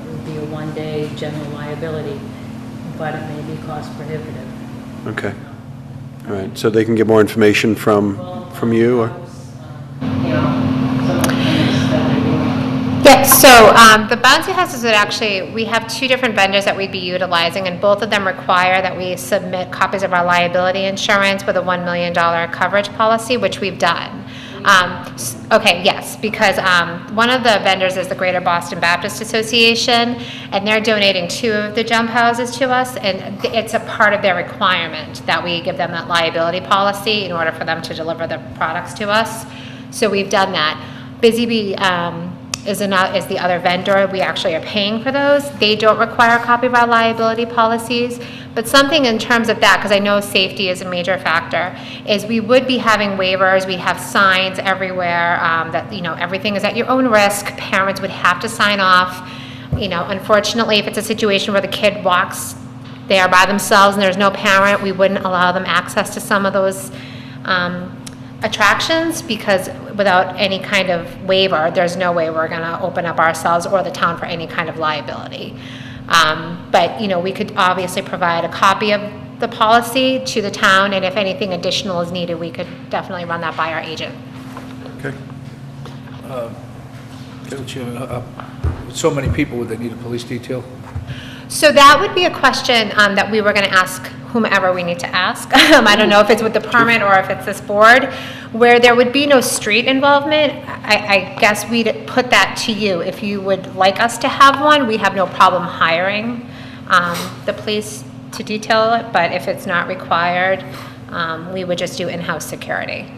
It would be a one-day general liability, but it may be cost prohibitive. Okay. All right. So they can get more information from you, or? Yeah, so the bouncy houses would actually, we have two different vendors that we'd be utilizing, and both of them require that we submit copies of our liability insurance with a $1 million coverage policy, which we've done. Okay, yes, because one of the vendors is the Greater Boston Baptist Association, and they're donating 2 of the jump houses to us, and it's a part of their requirement that we give them that liability policy in order for them to deliver the products to us. So we've done that. Busy Bee is the other vendor. We actually are paying for those. They don't require a copy of our liability policies, but something in terms of that, because I know safety is a major factor, is we would be having waivers. We have signs everywhere that, everything is at your own risk. Parents would have to sign off. Unfortunately, if it's a situation where the kid walks there by themselves and there's no parent, we wouldn't allow them access to some of those attractions, because without any kind of waiver, there's no way we're going to open up ourselves or the town for any kind of liability. But, we could obviously provide a copy of the policy to the town, and if anything additional is needed, we could definitely run that by our agent. Okay. Mr. Chairman, with so many people, would they need a police detail? So that would be a question that we were going to ask whomever we need to ask. I don't know if it's with the permit or if it's this board, where there would be no street involvement. I guess we'd put that to you. If you would like us to have one, we have no problem hiring the police to detail it, but if it's not required, we would just do in-house security.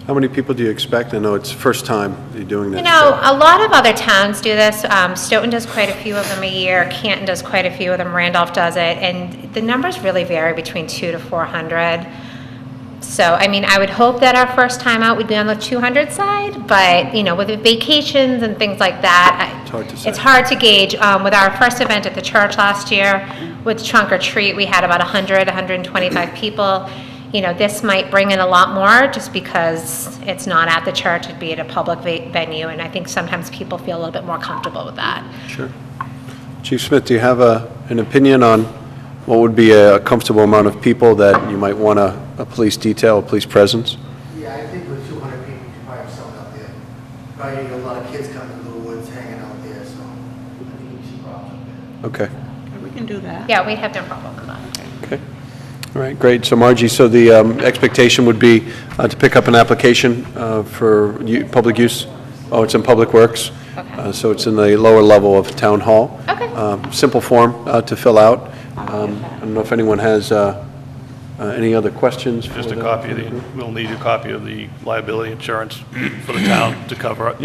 How many people do you expect? I know it's the first time you're doing this. A lot of other towns do this. Stoughton does quite a few of them a year. Canton does quite a few of them. Randolph does it. And the numbers really vary between 200 to 400. So, I would hope that our first time out would be on the 200 side. But, with the vacations and things like that, it's hard to gauge. With our first event at the church last year, with Trunk or Treat, we had about 100, 125 people. This might bring in a lot more just because it's not at the church, it'd be at a public venue, and I think sometimes people feel a little bit more comfortable with that. Sure. Chief Smith, do you have an opinion on what would be a comfortable amount of people that you might want a police detail, a police presence? Yeah, I think with 200 people, you probably have someone out there. Probably get a lot of kids coming to the woods, hanging out there, so I think we should probably out there. Okay. We can do that. Yeah, we'd have no problem with that. Okay. All right, great. So Margie, so the expectation would be to pick up an application for public use? Oh, it's in Public Works? Okay. So it's in the lower level of Town Hall. Okay. Simple form to fill out. I don't know if anyone has any other questions? Just a copy of we'll need a copy of the liability insurance for the town to cover,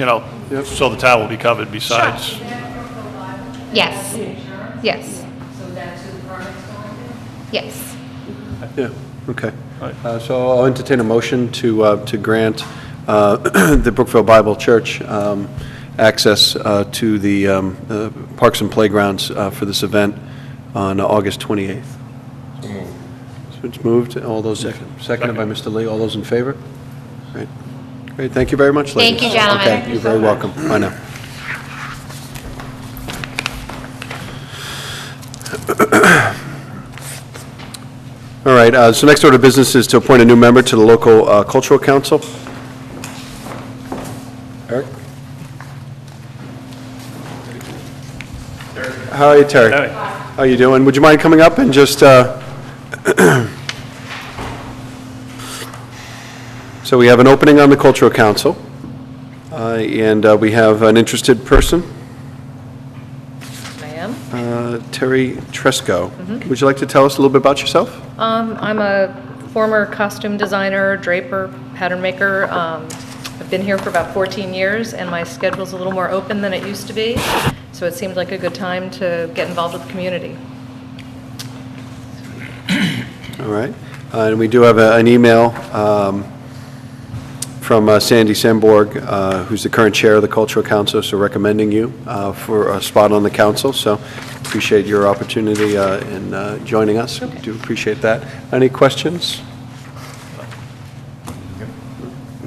so the town will be covered besides. Sure. Yes. Yes. So that's who the permit's going to? Yes. Yeah, okay. So I'll entertain a motion to grant the Brookville Bible Church access to the parks and playgrounds for this event on August 28th. So it's moved. All those, seconded by Mr. Lee. All those in favor? Great. Great, thank you very much, ladies. Thank you, gentlemen. Okay, you're very welcome. Bye now. All right, so next order of business is to appoint a new member to the local cultural council. Eric? How are you, Terry? Terry. How you doing? Would you mind coming up and just, so we have an opening on the Cultural Council, and we have an interested person, I am. Terry Tresco. Would you like to tell us a little bit about yourself? I'm a former costume designer, draper, pattern maker. I've been here for about 14 years, and my schedule's a little more open than it used to be, so it seemed like a good time to get involved with the community. All right. And we do have an email from Sandy Samborg, who's the current chair of the Cultural Council, so recommending you for a spot on the council. So appreciate your opportunity in joining us. Okay. Do appreciate that. Any questions?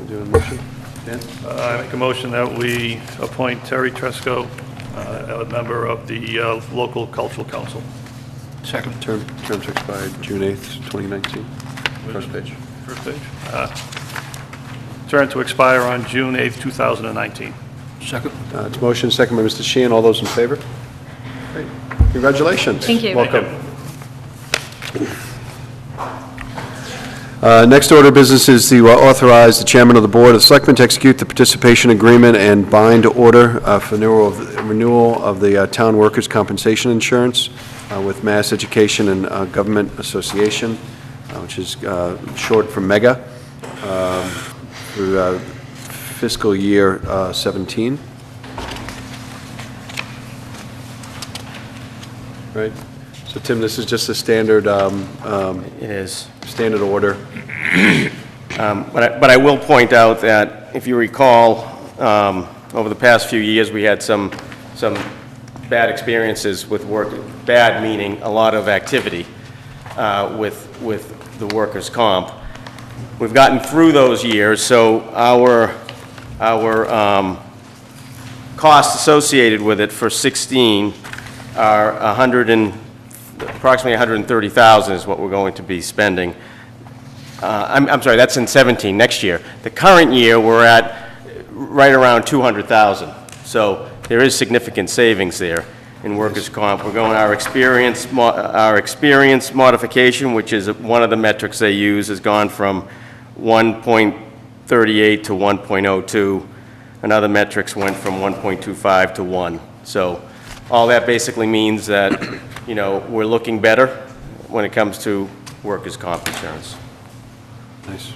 Do a motion? Dan? I make a motion that we appoint Terry Tresco, a member of the local cultural council. Second. Terms expired June 8th, 2019. First page. First page. Term to expire on June 8th, 2019. Second. It's motion, second by Mr. Sheehan. All those in favor? Great. Congratulations. Thank you. Welcome. Next order of business is to authorize the chairman of the board of selectmen to execute the participation agreement and bind order for renewal of the town workers' compensation insurance with Mass Education and Government Association, which is short for MEGA, through fiscal year 17. Right? So Tim, this is just a standard, It is. standard order. But I will point out that, if you recall, over the past few years, we had some bad experiences with work, bad meaning a lot of activity with the workers' comp. We've gotten through those years, so our costs associated with it for 16 are approximately 130,000 is what we're going to be spending. I'm sorry, that's in 17, next year. The current year, we're at right around 200,000. So there is significant savings there in workers' comp. We're going, our experience modification, which is one of the metrics they use, has gone from 1.38 to 1.02. And other metrics went from 1.25 to 1. So all that basically means that, you know, we're looking better when it comes to workers' comp insurance. Nice.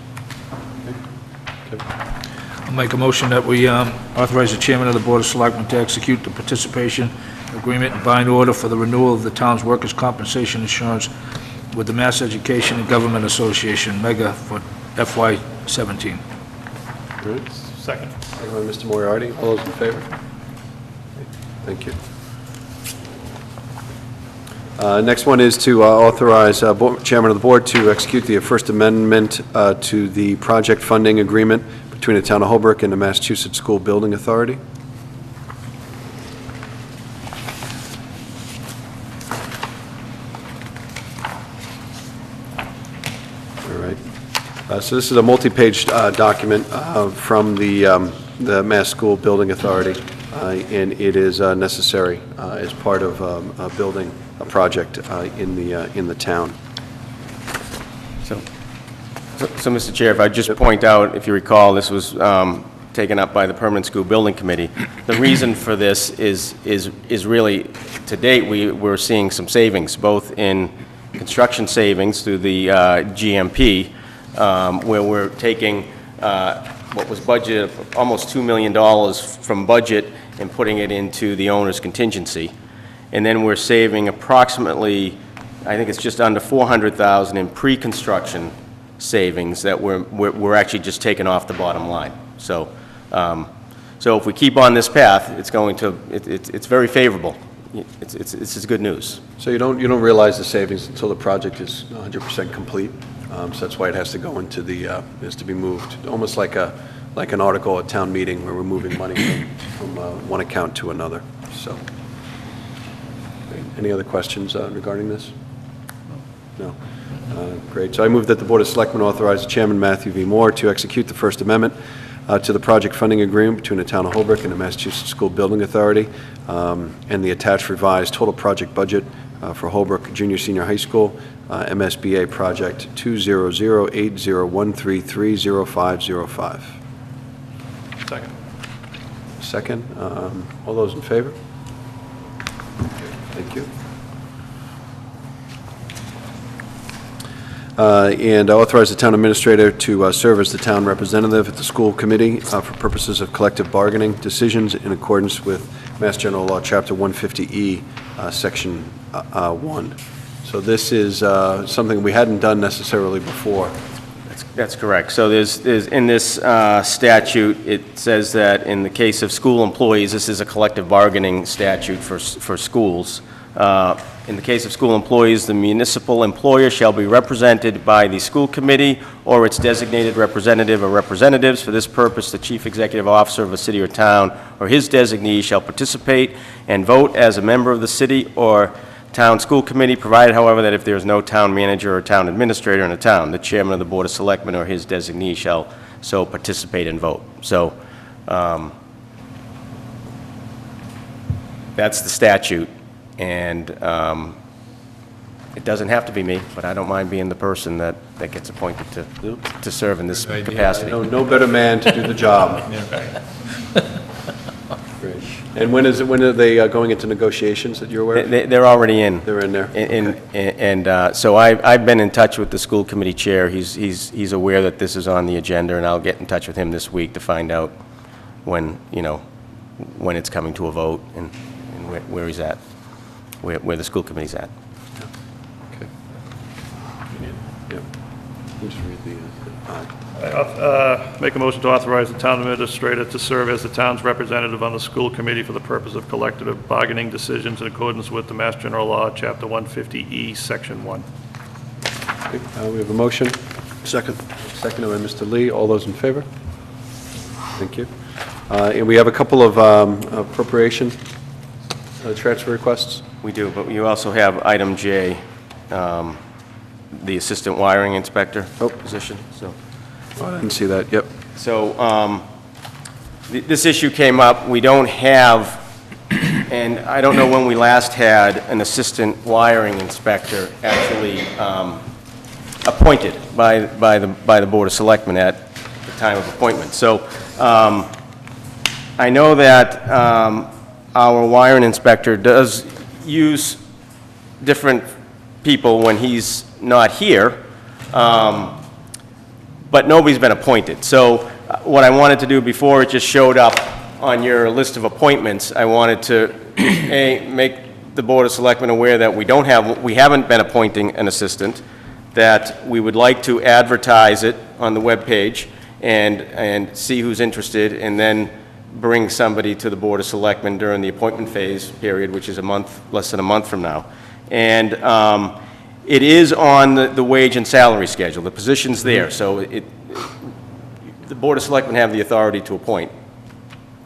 I'll make a motion that we authorize the chairman of the Board of Selectmen to execute the participation agreement and bind order for the renewal of the town's workers' compensation insurance with the Mass Education and Government Association, MEGA, for FY 17. Good. Second. Second by Mr. Moriarty. All those in favor? Thank you. Next one is to authorize Chairman of the Board to execute the First Amendment to the project funding agreement between the Town of Holbrook and the Massachusetts School Building Authority. All right. So this is a multi-page document from the Mass School Building Authority, and it is necessary as part of building a project in the town. So, Mr. Chair, if I just point out, if you recall, this was taken up by the Permanent School Building Committee. The reason for this is really, to date, we're seeing some savings, both in construction savings through the GMP, where we're taking what was budgeted, almost $2 million from budget, and putting it into the owner's contingency. And then we're saving approximately, I think it's just under $400,000 in pre-construction savings that we're actually just taking off the bottom line. So, so if we keep on this path, it's going to, it's very favorable. It's good news. So you don't realize the savings until the project is 100% complete. So that's why it has to go into the, is to be moved, almost like an article at town meeting where we're moving money from one account to another. So, any other questions regarding this? No. Great. So I move that the Board of Selectmen authorize Chairman Matthew V. Moore to execute the First Amendment to the project funding agreement between the Town of Holbrook and the Massachusetts School Building Authority, and the attached revised total project budget for Holbrook Junior Senior High School, MSBA project 2008013330505. Second. Second. All those in favor? Thank you. And authorize the town administrator to serve as the town representative at the school committee for purposes of collective bargaining decisions in accordance with Mass General Law, Chapter 150E, Section 1. So this is something we hadn't done necessarily before. That's correct. So there's in this statute, it says that in the case of school employees, this is a collective bargaining statute for schools. In the case of school employees, the municipal employer shall be represented by the school committee or its designated representative or representatives. For this purpose, the chief executive officer of a city or town or his designee shall participate and vote as a member of the city or town school committee, provided, however, that if there is no town manager or town administrator in the town, the chairman of the Board of Selectmen or his designee shall so participate and vote. So that's the statute. And it doesn't have to be me, but I don't mind being the person that gets appointed to serve in this capacity. No better man to do the job. Great. And when are they going into negotiations that you're aware of? They're already in. They're in there? And so I've been in touch with the school committee chair. He's aware that this is on the agenda, and I'll get in touch with him this week to find out when it's coming to a vote and where he's at. Where the school committee's at. Okay. Yeah. Just read the, Make a motion to authorize the town administrator to serve as the town's representative on the school committee for the purpose of collective bargaining decisions in accordance with the Mass General Law, Chapter 150E, Section 1. we have a motion. Second. Seconded by Mr. Lee. All those in favor? Thank you. And we have a couple of appropriation transfer requests. We do, but you also have item J, the assistant wiring inspector position. So, I didn't see that. Yep. So this issue came up. We don't have, and I don't know when we last had an assistant wiring inspector actually appointed by the Board of Selectmen at the time of appointment. So I know that our wiring inspector does use different people when he's not here, but nobody's been appointed. So what I wanted to do before it just showed up on your list of appointments, I wanted to make the Board of Selectmen aware that we haven't been appointing an assistant, that we would like to advertise it on the webpage and see who's interested, and then bring somebody to the Board of Selectmen during the appointment phase period, which is less than a month from now. And it is on the wage and salary schedule. The position's there, so the Board of Selectmen have the authority to appoint,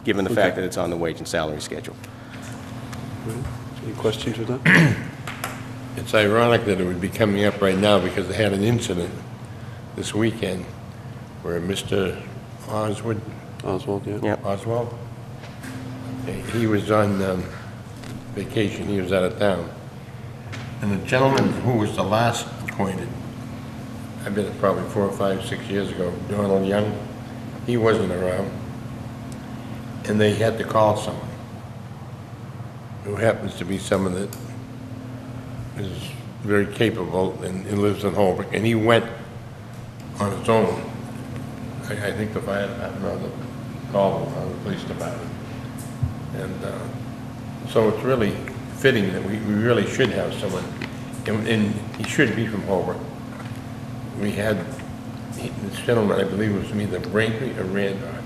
given the fact that it's on the wage and salary schedule. Any questions with that? It's ironic that it would be coming up right now because they had an incident this weekend where Mr. Oswald, yeah. Oswald, he was on vacation. He was out of town. And the gentleman who was the last appointed, I bet it's probably 4 or 5, 6 years ago, Donald Young, he wasn't around. And they had to call someone who happens to be someone that is very capable and lives in Holbrook. And he went on his own. I think the fire department called the police department. And so it's really fitting that we really should have someone, and he should be from Holbrook. We had this gentleman, I believe it was either Braintree or Randolph.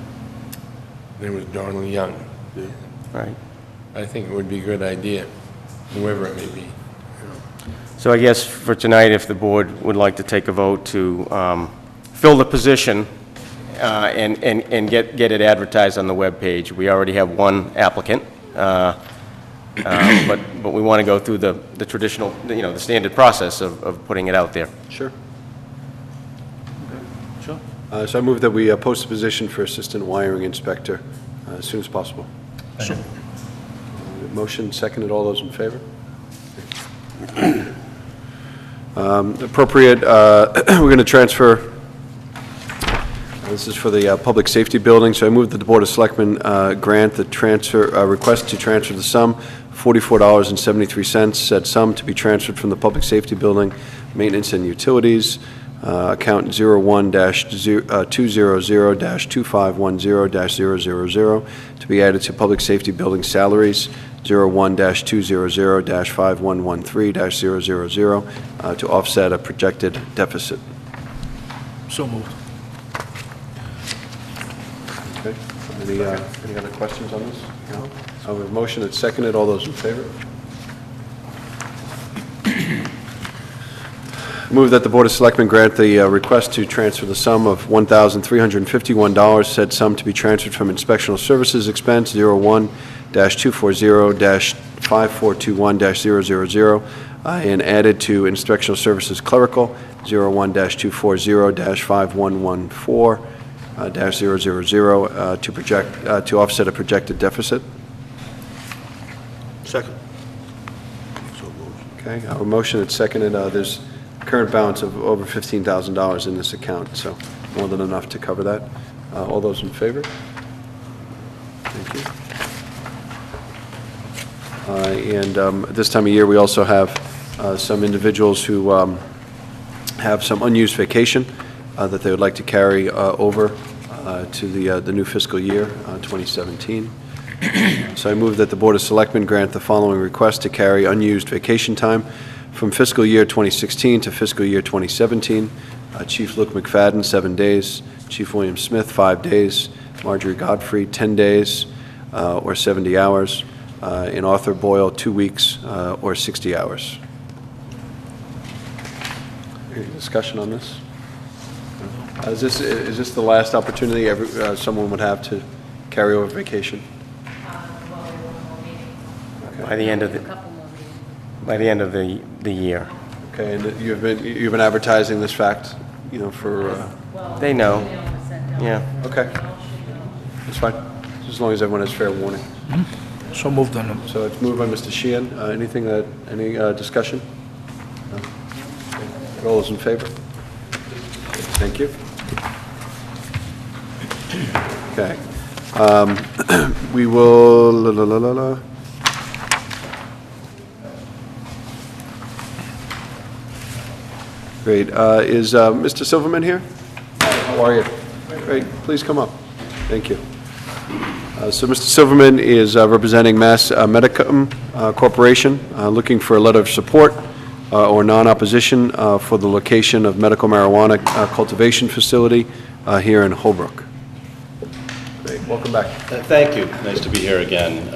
There was Donald Young. Yeah. Right. I think it would be a good idea, whoever it may be. So I guess for tonight, if the board would like to take a vote to fill the position and get it advertised on the webpage. We already have one applicant, but we want to go through the traditional, the standard process of putting it out there. Sure. Sure. So I move that we post a position for Assistant Wiring Inspector as soon as possible. Motion seconded. All those in favor? Appropriate, we're going to transfer, this is for the Public Safety Building, so I move that the Board of Selectmen grant the transfer, request to transfer the sum, $44.73, said sum to be transferred from the Public Safety Building, Maintenance and Utilities, account 01-200-2510-000, to be added to Public Safety Building salaries, 01-200-5113-000, to offset a projected deficit. So moved. Okay. Any other questions on this? No? I have a motion that's seconded. All those in favor? Move that the Board of Selectmen grant the request to transfer the sum of $1,351, said sum to be transferred from Inspectional Services expense 01-240-5421-000 and added to Inspectional Services Clerical 01-240-5114-000 to offset a projected deficit. Second. Okay, our motion is seconded. There's a current balance of over $15,000 in this account, so more than enough to cover that. All those in favor? Thank you. And at this time of year, we also have some individuals who have some unused vacation that they would like to carry over to the new fiscal year, 2017. So I move that the Board of Selectmen grant the following request to carry unused vacation time from fiscal year 2016 to fiscal year 2017. Chief Luke McFadden, 7 days. Chief William Smith, 5 days. Marjorie Godfrey, 10 days or 70 hours. And Arthur Boyle, 2 weeks or 60 hours. Any discussion on this? Is this the last opportunity someone would have to carry over vacation? By the end of the year. Okay, and you've been advertising this fact, for. They know. Yeah. Okay. That's fine. As long as everyone has fair warning. So moved on them. So it's moved by Mr. Sheehan. Any discussion? No? Okay. All those in favor? Thank you. Okay. We will. Great. Is Mr. Silverman here? How are you? Great. Please come up. Thank you. So Mr. Silverman is representing Mass Medicum Corporation, looking for a letter of support or non-opposition for the location of medical marijuana cultivation facility here in Holbrook. Great. Welcome back. Thank you. Nice to be here again.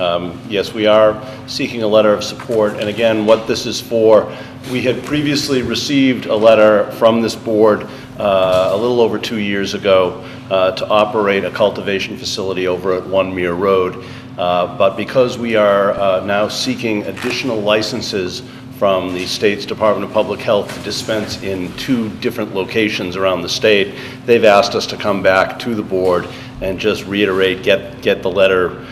Yes, we are seeking a letter of support, and again, what this is for, we had previously received a letter from this board a little over 2 years ago to operate a cultivation facility over at One Mere Road. But because we are now seeking additional licenses from the state's Department of Public Health to dispense in 2 different locations around the state, they've asked us to come back to the board and just reiterate, get the letter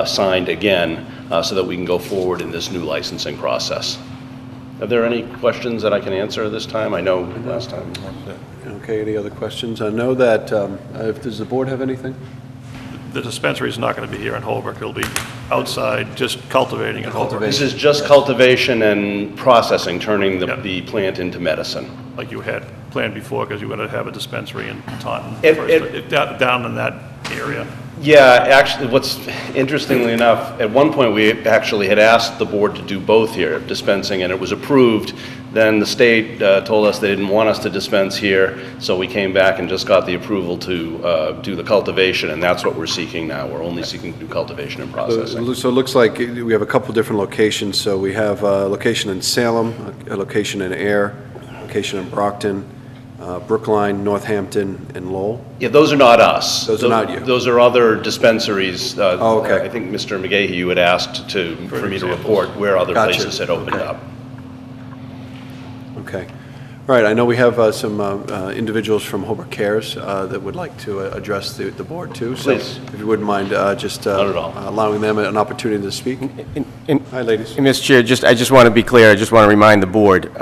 signed again so that we can go forward in this new licensing process. Are there any questions that I can answer this time? I know last time. Okay, any other questions? I know that, does the board have anything? The dispensary is not going to be here in Holbrook. It'll be outside, just cultivating in Holbrook. This is just cultivation and processing, turning the plant into medicine. Like you had planned before, because you were going to have a dispensary in Taunton, down in that area. Yeah, actually, what's interestingly enough, at one point we actually had asked the board to do both here, dispensing, and it was approved. Then the state told us they didn't want us to dispense here, so we came back and just got the approval to do the cultivation, and that's what we're seeking now. We're only seeking to do cultivation and processing. So it looks like we have a couple different locations. So we have a location in Salem, a location in Air, a location in Brockton, Brookline, Northampton, and Lowell? Yeah, those are not us. Those are not you? Those are other dispensaries. Oh, okay. I think Mr. McGahey, you had asked for me to report where other places had opened up. Okay. All right, I know we have some individuals from Holbrook Cares that would like to address the board too. So Please. if you wouldn't mind just Not at all. allowing them an opportunity to speak. Hi, ladies. And Mr. Chair, I just want to be clear, I just want to remind the board,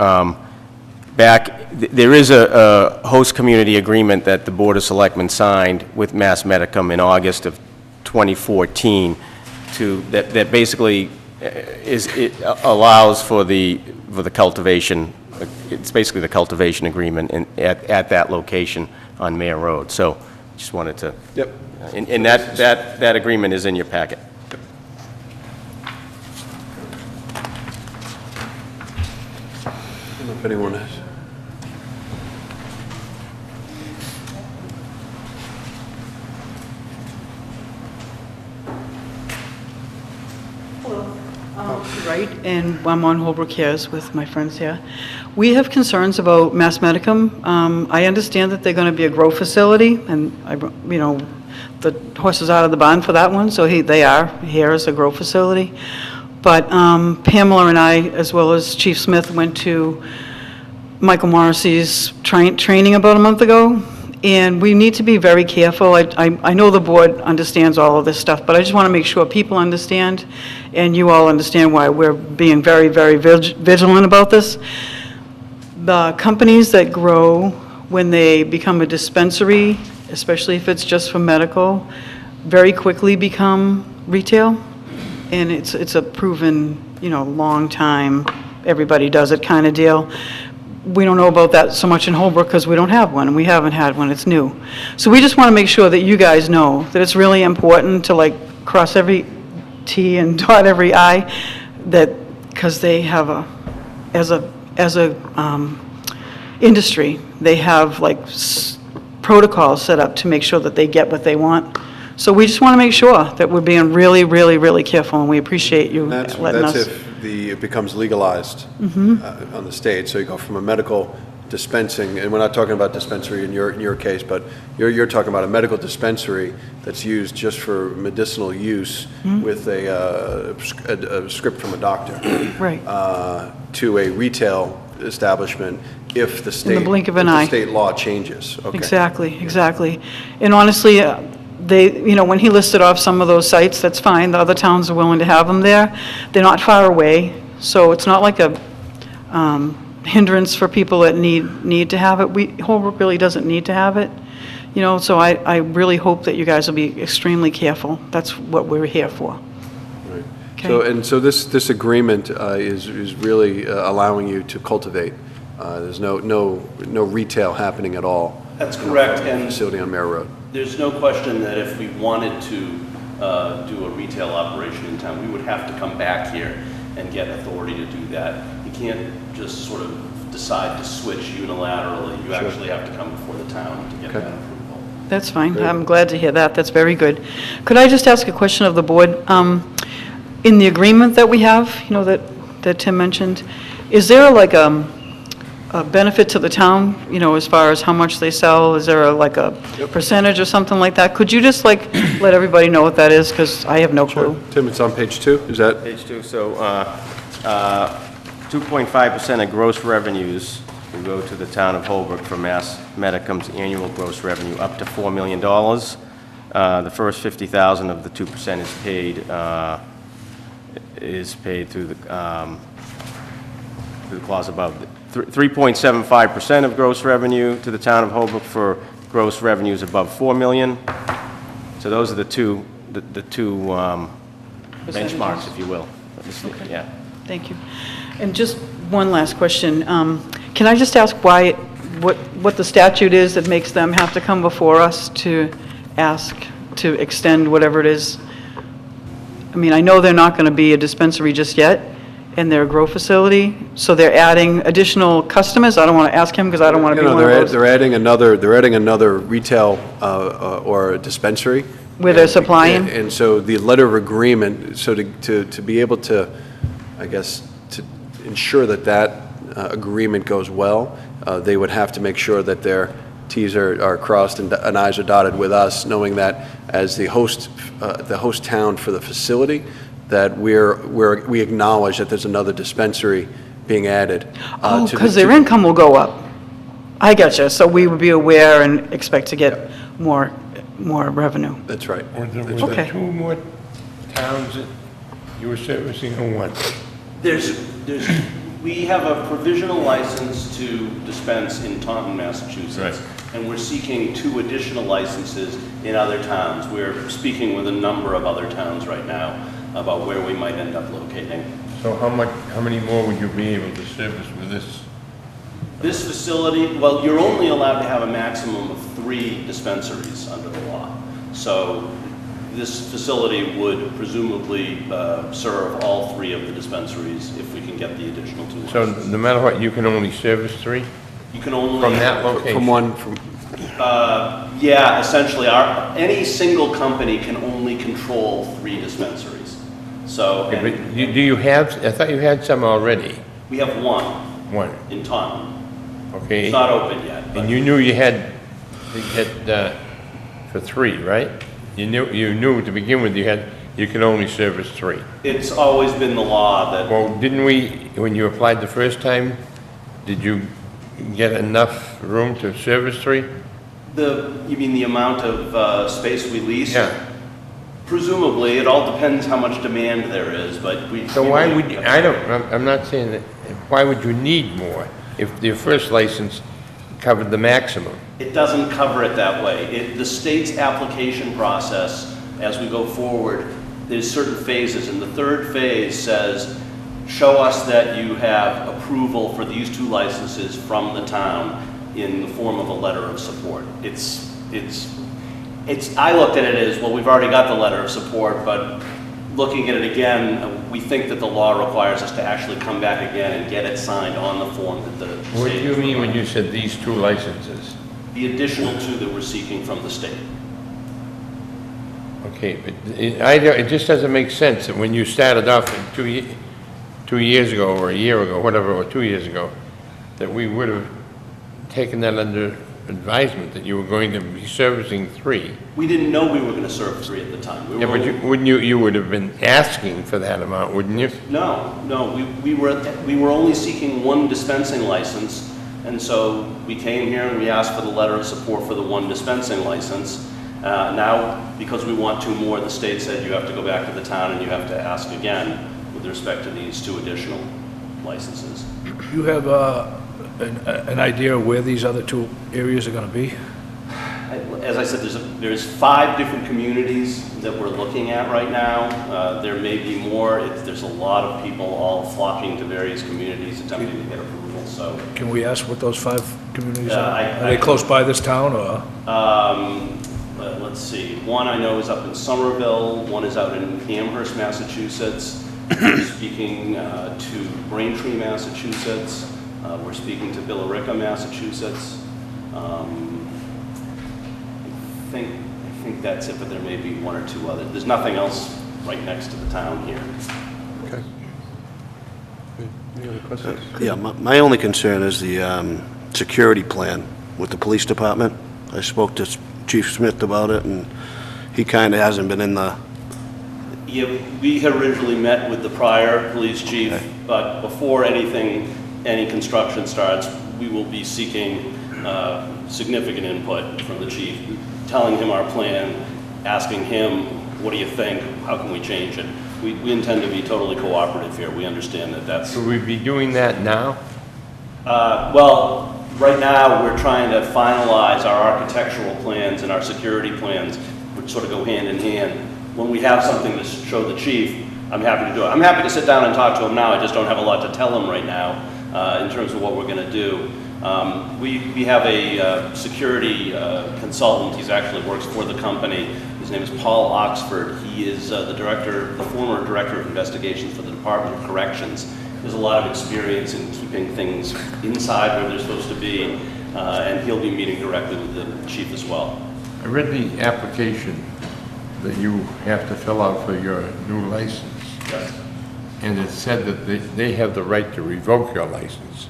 there is a host community agreement that the Board of Selectmen signed with Mass Medicum in August of 2014 that basically allows for the cultivation. It's basically the cultivation agreement at that location on Mayor Road. So just wanted to. Yep. And that agreement is in your packet. I don't know if anyone has. Right, and I'm on Holbrook Cares with my friends here. We have concerns about Mass Medicum. I understand that they're going to be a grow facility, and the horse is out of the barn for that one, so they are here as a grow facility. But Pamela and I, as well as Chief Smith, went to Michael Morrissey's training about a month ago, and we need to be very careful. I know the board understands all of this stuff, but I just want to make sure people understand, and you all understand why we're being very, very vigilant about this. The companies that grow, when they become a dispensary, especially if it's just for medical, very quickly become retail, and it's a proven, long time, everybody does it kind of deal. We don't know about that so much in Holbrook because we don't have one, and we haven't had one. It's new. So we just want to make sure that you guys know that it's really important to cross every T and dot every I, because they have as a industry, they have protocols set up to make sure that they get what they want. So we just want to make sure that we're being really, really, really careful, and we appreciate you letting us. That's if it becomes legalized on the state. So you go from a medical dispensing, and we're not talking about dispensary in your case, but you're talking about a medical dispensary that's used just for medicinal use with a script from a doctor, right? To a retail establishment if the state, in the blink of an eye, state law changes. Okay. Exactly. And honestly, when he listed off some of those sites, that's fine. The other towns are willing to have them there. They're not far away, so it's not like a hindrance for people that need to have it. Holbrook really doesn't need to have it, so I really hope that you guys will be extremely careful. That's what we're here for. Right. Okay. So this agreement is really allowing you to cultivate. There's no retail happening at all. That's correct. And facility on Mare Road. There's no question that if we wanted to do a retail operation in town, we would have to come back here and get authority to do that. You can't just sort of decide to switch unilaterally. You actually have to come before the town to get that approval. That's fine. I'm glad to hear that. That's very good. Could I just ask a question of the board? In the agreement that we have, that Tim mentioned, is there a benefit to the town, as far as how much they sell? Is there a percentage or something like that? Could you just let everybody know what that is? Because I have no clue. Tim, it's on page 2. Is that? Page 2. So 2.5% of gross revenues will go to the town of Holbrook for Mass Medicum's annual gross revenue up to $4 million. The first $50,000 of the 2% is paid through the clause above. 3.75% of gross revenue to the town of Holbrook for gross revenues above $4 million. So those are the two benchmarks, if you will. Okay. Yeah. Thank you. And just one last question. Can I just ask what the statute is that makes them have to come before us to ask to extend whatever it is? I mean, I know they're not going to be a dispensary just yet, and they're a grow facility, so they're adding additional customers. I don't want to ask him because I don't want to be one of those. They're adding another retail or a dispensary. Where they're supplying? And so the letter of agreement, so to be able to, I guess, to ensure that agreement goes well, they would have to make sure that their T's are crossed and I's are dotted with us, knowing that as the host town for the facility, that we acknowledge that there's another dispensary being added. Because their income will go up. I gotcha. So we would be aware and expect to get more revenue. That's right. Was there Okay. 2 more towns that you were servicing or one? We have a provisional license to dispense in Taunton, Massachusetts. Right. And we're seeking 2 additional licenses in other towns. We're speaking with a number of other towns right now about where we might end up locating. So how many more would you be able to service with this? This facility, well, you're only allowed to have a maximum of 3 dispensaries under the law. So this facility would presumably serve all 3 of the dispensaries if we can get the additional 2 So licenses. no matter what, you can only service 3? You can only... From that location? From one, from, Yeah, essentially, any single company can only control 3 dispensaries. So, Okay, but do you have, I thought you had some already. we have 1 One, in Taunton. okay? It's not open yet. but- And you knew you had to get for 3, right? You knew to begin with you could only service 3. It's always been the law that, Well, didn't we, when you applied the first time, did you get enough room to service 3? you mean the amount of space we lease? Yeah. Presumably, it all depends how much demand there is, but we... So why would, I'm not saying that, why would you need more if your first license covered the maximum? It doesn't cover it that way. The state's application process, as we go forward, there's certain phases, and the 3rd phase says, show us that you have approval for these 2 licenses from the town in the form of a letter of support. I looked at it as, well, we've already got the letter of support, but looking at it again, we think that the law requires us to actually come back again and get it signed on the form that the state... What do you mean when you said these 2 licenses? The additional 2 that we're seeking from the state. Okay, but it just doesn't make sense that when you started off 2 years ago, or a year ago, whatever, or 2 years ago, that we would have taken that under advisement, that you were going to be servicing 3. We didn't know we were going to serve 3 at the time. Yeah, but wouldn't you would have been asking for that amount, wouldn't you? No, we were only seeking 1 dispensing license, and so we came here and we asked for the letter of support for the 1 dispensing license. Now, because we want 2 more, the state said you have to go back to the town and you have to ask again with respect to these 2 additional licenses. You have an idea of where these other 2 areas are going to be? As I said, there's 5 different communities that we're looking at right now. There may be more. There's a lot of people all flocking to various communities attempting to get approval, so... Can we ask what those 5 communities are? Are They close by this town, or? Let's see. 1 I know is up in Somerville. 1 is out in Amherst, Massachusetts. We're speaking to Braintree, Massachusetts. We're speaking to Billerica, Massachusetts. I think that's it, but there may be 1 or 2 others. There's nothing else right next to the town here. okay. Any other questions? Yeah, my only concern is the security plan with the police department. I spoke to Chief Smith about it, and he kind of hasn't been in the... Yeah, we had originally met with the prior police chief, but before any construction starts, we will be seeking significant input from the chief, telling him our plan, asking him, what do you think, how can we change it? We intend to be totally cooperative here. We understand that that's... Should we be doing that now? Well, right now, we're trying to finalize our architectural plans and our security plans, which sort of go hand in hand. When we have something to show the chief, I'm happy to do it. I'm happy to sit down and talk to him now. I just don't have a lot to tell him right now in terms of what we're going to do. We have a security consultant. He actually works for the company. His name is Paul Oxford. He is the former director of investigations for the Department of Corrections. There's a lot of experience in keeping things inside where they're supposed to be, and he'll be meeting directly with the chief as well. I read the application that you have to fill out for your new license. Yes. And it said that they have the right to revoke your license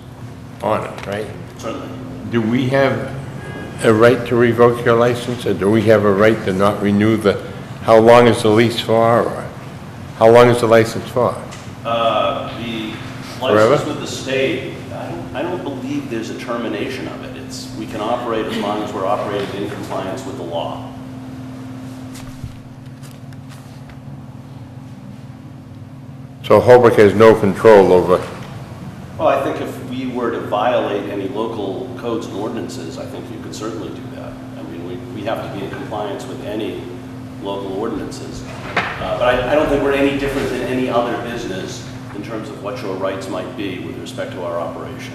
on it, right? Certainly. Do we have a right to revoke your license, or do we have a right to not renew how long is the lease for, or how long is the license for? The Forever? license with the state, I don't I don't believe there's a termination of it. We can operate as long as we're operating in compliance with the law. So Holbrook has no control over, Well, I think if we were to violate any local codes and ordinances, I think you could certainly do that. I mean, we have to be in compliance with any local ordinances. But I don't think we're any different than any other business in terms of what your rights might be with respect to our operation.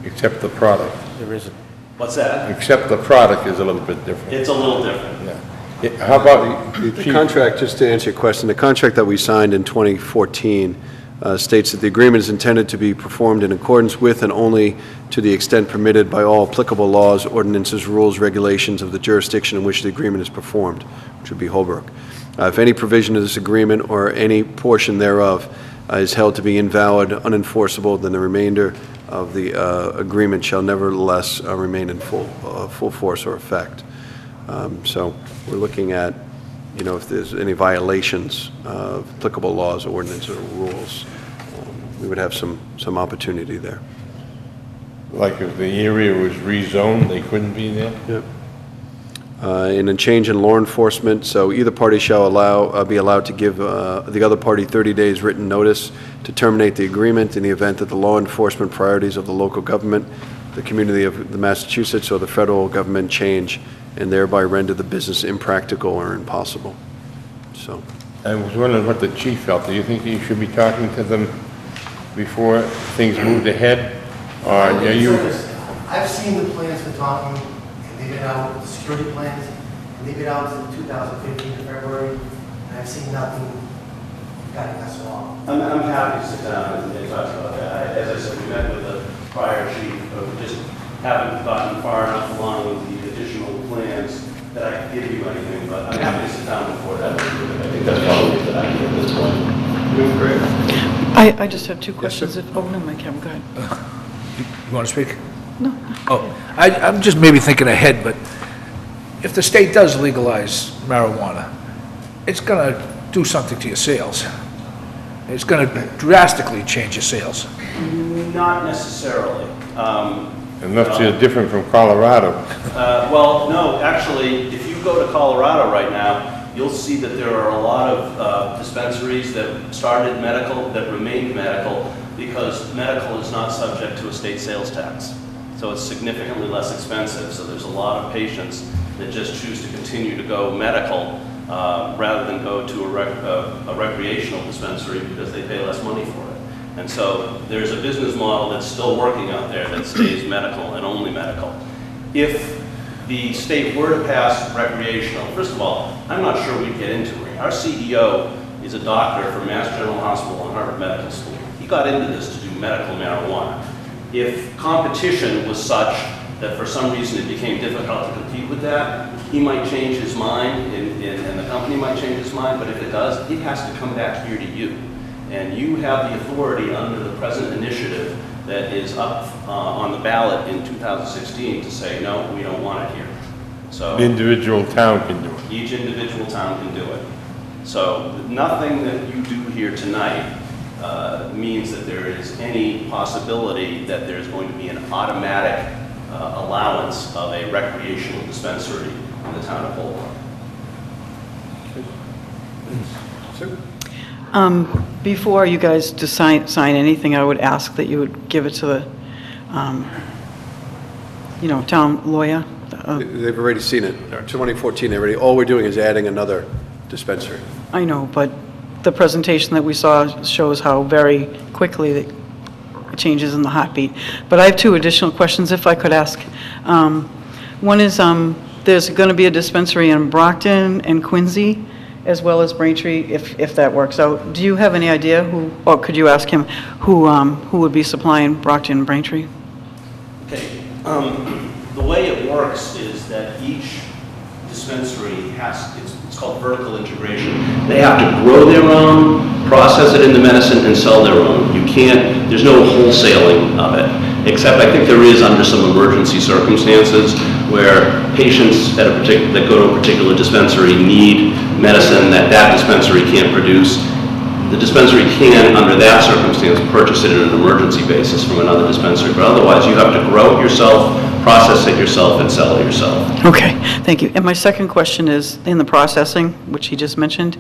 except the product. There isn't. What's that? Except the product is a little bit different. It's a little different. Yeah. How about The contract, just to answer your question, the contract that we signed in 2014 states that the agreement is intended to be performed in accordance with and only to the extent permitted by all applicable laws, ordinances, rules, regulations of the jurisdiction in which the agreement is performed, which would be Holbrook. If any provision of this agreement or any portion thereof is held to be invalid, unenforceable, then the remainder of the agreement shall nevertheless remain in full force or effect. So we're looking at, if there's any violations of applicable laws, ordinances, or rules, we would have some opportunity there. like if the area was rezoned, they couldn't be there? Yep. And a change in law enforcement, so either party shall be allowed to give the other party 30 days written notice to terminate the agreement in the event that the law enforcement priorities of the local government, the community of the Massachusetts, or the federal government change and thereby render the business impractical or impossible. So. I was wondering what the chief felt. Do you think he should be talking to them before things moved ahead? Or are you? I've seen the plans for talking, and they've been out, the security plans, and they've been out since 2015 February, and I've seen nothing guiding us along. I'm happy to sit down and talk about that. As I said, we met with the prior chief, but we just haven't gotten far enough along with the additional plans that I can give you anything, but I'm happy to sit down before that. I think that's probably the idea at this point. Doing great. I just have two questions. Oh, no, my camera, go ahead. You want to speak? No. Oh, I'm just maybe thinking ahead, but if the state does legalize marijuana, it's going to do something to your sales. It's going to drastically change your sales. Not necessarily. Unless you're different from Colorado. Well, no, actually, if you go to Colorado right now, you'll see that there are a lot of dispensaries that started medical, that remained medical, because medical is not subject to a state sales tax. So it's significantly less expensive. So there's a lot of patients that just choose to continue to go medical rather than go to a recreational dispensary because they pay less money for it. And so there's a business model that's still working out there that stays medical and only medical. If the state were to pass recreational, first of all, I'm not sure we'd get into it. Our CEO is a doctor from Mass General Hospital and Harvard Medical School. He got into this to do medical marijuana. If competition was such that for some reason it became difficult to compete with that, he might change his mind and the company might change his mind, but if it does, it has to come back here to you. And you have the authority under the present initiative that is up on the ballot in 2016 to say, no, we don't want it here. So An individual town can do it. each individual town can do it. So nothing that you do here tonight means that there is any possibility that there's going to be an automatic allowance of a recreational dispensary in the town of Holbrook. Before you guys sign anything, I would ask that you would give it to the, town lawyer. They've already seen it. 2014, all we're doing is adding another dispensary. I know, but the presentation that we saw shows how very quickly it changes in the heartbeat. But I have two additional questions, if I could ask. One is, there's going to be a dispensary in Brockton and Quincy, as well as Braintree, if that works out. Do you have any idea who, or could you ask him, who would be supplying Brockton and Braintree? Okay. The way it works is that each dispensary it's called vertical integration. They have to grow their own, process it into medicine, and sell their own. There's no wholesaling of it, except I think there is under some emergency circumstances where patients that go to a particular dispensary need medicine that dispensary can't produce. The dispensary can, under that circumstance, purchase it on an emergency basis from another dispensary, but otherwise you have to grow it yourself, process it yourself, and sell it yourself. Okay, thank you. And my second question is, in the processing, which he just mentioned,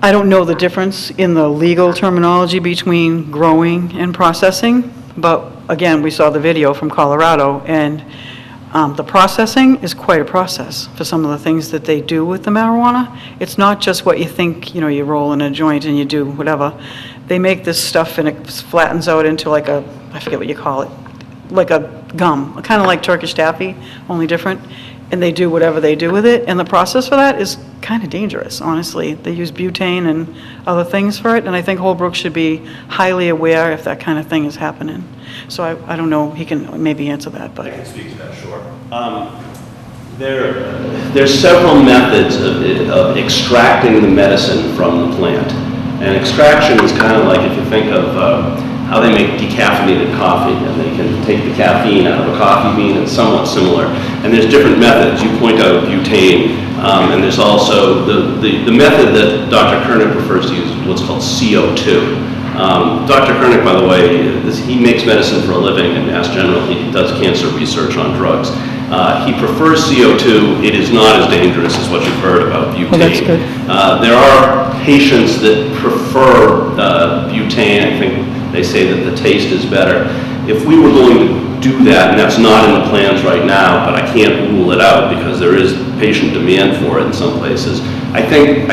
I don't know the difference in the legal terminology between growing and processing, but again, we saw the video from Colorado, and the processing is quite a process for some of the things that they do with the marijuana. It's not just what you think, you roll in a joint and you do whatever. They make this stuff and it flattens out into like a, I forget what you call it, like a gum, kind of like Turkish taffy, only different. And they do whatever they do with it. And the process for that is kind of dangerous, honestly. They use butane and other things for it. And I think Holbrook should be highly aware if that kind of thing is happening. So I don't know, he can maybe answer that, but. I can speak to that, sure. There's several methods of extracting the medicine from the plant. And extraction is kind of like if you think of how they make decaffeinated coffee, and they can take the caffeine out of a coffee bean. It's somewhat similar. And there's different methods. You point out butane, and there's also the method that Dr. Koenig prefers to use is what's called CO2. Dr. Koenig, by the way, he makes medicine for a living in Mass General. He does cancer research on drugs. He prefers CO2. It is not as dangerous as what you've heard about butane. Oh, that's good. There are patients that prefer butane. I think they say that the taste is better. If we were going to do that, and that's not in the plans right now, but I can't rule it out because there is patient demand for it in some places, I think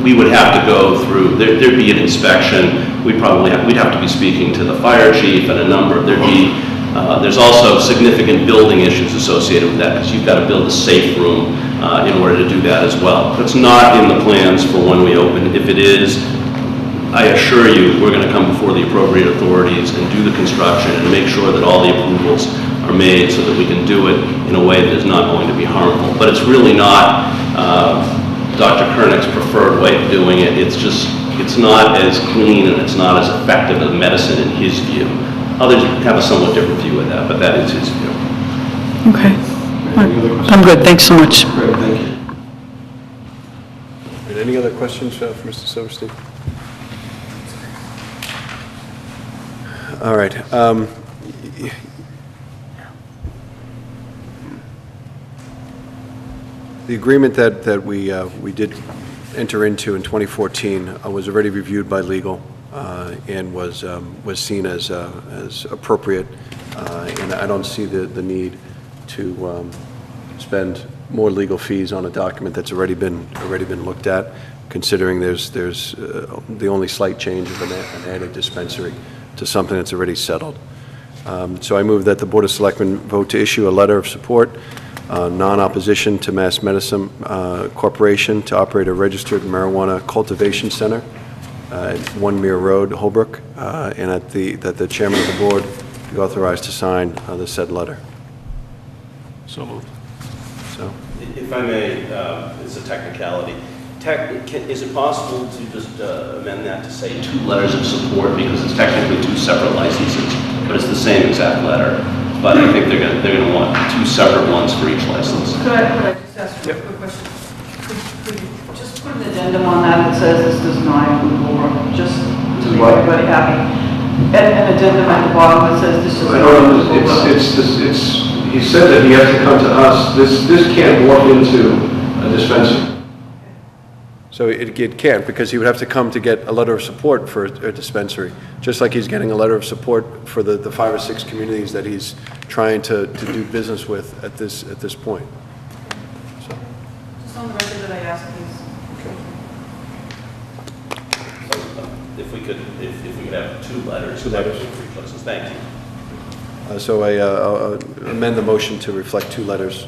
we would have to go through, there'd be an inspection. We'd have to be speaking to the fire chief and a number of, there's also significant building issues associated with that because you've got to build a safe room in order to do that as well. It's not in the plans for when we open. If it is, I assure you, we're going to come before the appropriate authorities and do the construction and make sure that all the approvals are made so that we can do it in a way that is not going to be harmful. But it's really not Dr. Koenig's preferred way of doing it. It's not as clean and it's not as effective as medicine in his view. Others have a somewhat different view of that, but that is his view. Okay. I'm good, thanks so much. Great, thank you. And any other questions for Mr. Silverstein? All right. The agreement that we did enter into in 2014 was already reviewed by legal and was seen as appropriate, and I don't see the need to spend more legal fees on a document that's already been looked at, considering there's the only slight change of an added dispensary to something that's already settled. So I move that the Board of Selectmen vote to issue a letter of support, non-opposition to Mass Medicine Corporation to operate a registered marijuana cultivation center at 1 Mere Road, Holbrook, and that the chairman of the board be authorized to sign the said letter. So moved. So, if I may, it's a technicality. Is it possible to just amend that to say 2 letters of support, because it's technically 2 separate licenses, but it's the same exact letter. But I think they're going to want 2 separate ones for each license. Could I just ask a quick question? Could you just put an addendum on that that says this does not include Holbrook, just to make everybody happy? An addendum at the bottom that says this does not include Holbrook. he said that he has to come to us. This can't walk into a dispensary. So it can't, because he would have to come to get a letter of support for a dispensary, just like he's getting a letter of support for the 5 or 6 communities that he's trying to do business with at this point. So. Just on the record that I asked, please. If we could have 2 letters. 2 letters. For each license. Thank you. So I'll amend the motion to reflect 2 letters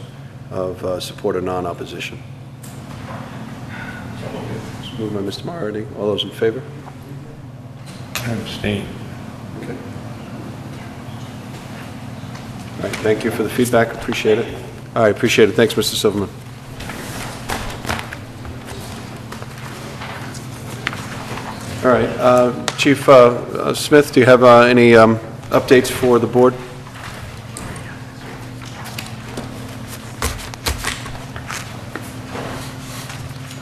of support or non-opposition. Moved by Mr. Moriarty. All those in favor? I abstain. Okay. All right, thank you for the feedback. Appreciate it. All right, appreciate it. Thanks, Mr. Silverman. All right, Chief Smith, do you have any updates for the board?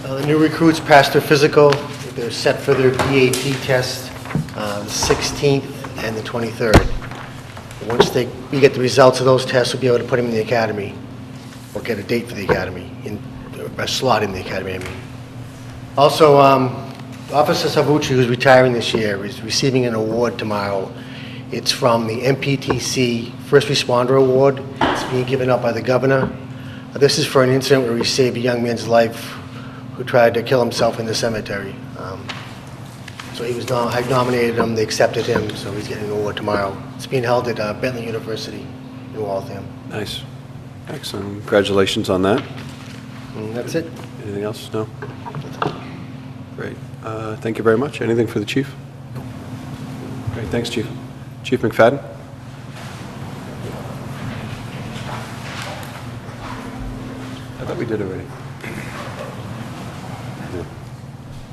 The new recruits passed their physical. They They're set for their DAT test the 16th and the 23rd. Once we get the results of those tests, we'll be able to put them in the academy, or get a date for the academy, a slot in the academy, I mean. Also, Officer Savucci, who's retiring this year, is receiving an award tomorrow. It's from the MPTC First Responder Award. It's being given out by the governor. This is for an incident where he saved a young man's life who tried to kill himself in the cemetery. So I nominated him, they accepted him, so he's getting an award tomorrow. It's being held at Bentley University in Waltham. Nice. Excellent. Congratulations on that. And that's it. Anything else? No? Great. Thank you very much. Anything for the chief? Great. Thanks, Chief. Chief McFadden? I thought we did already.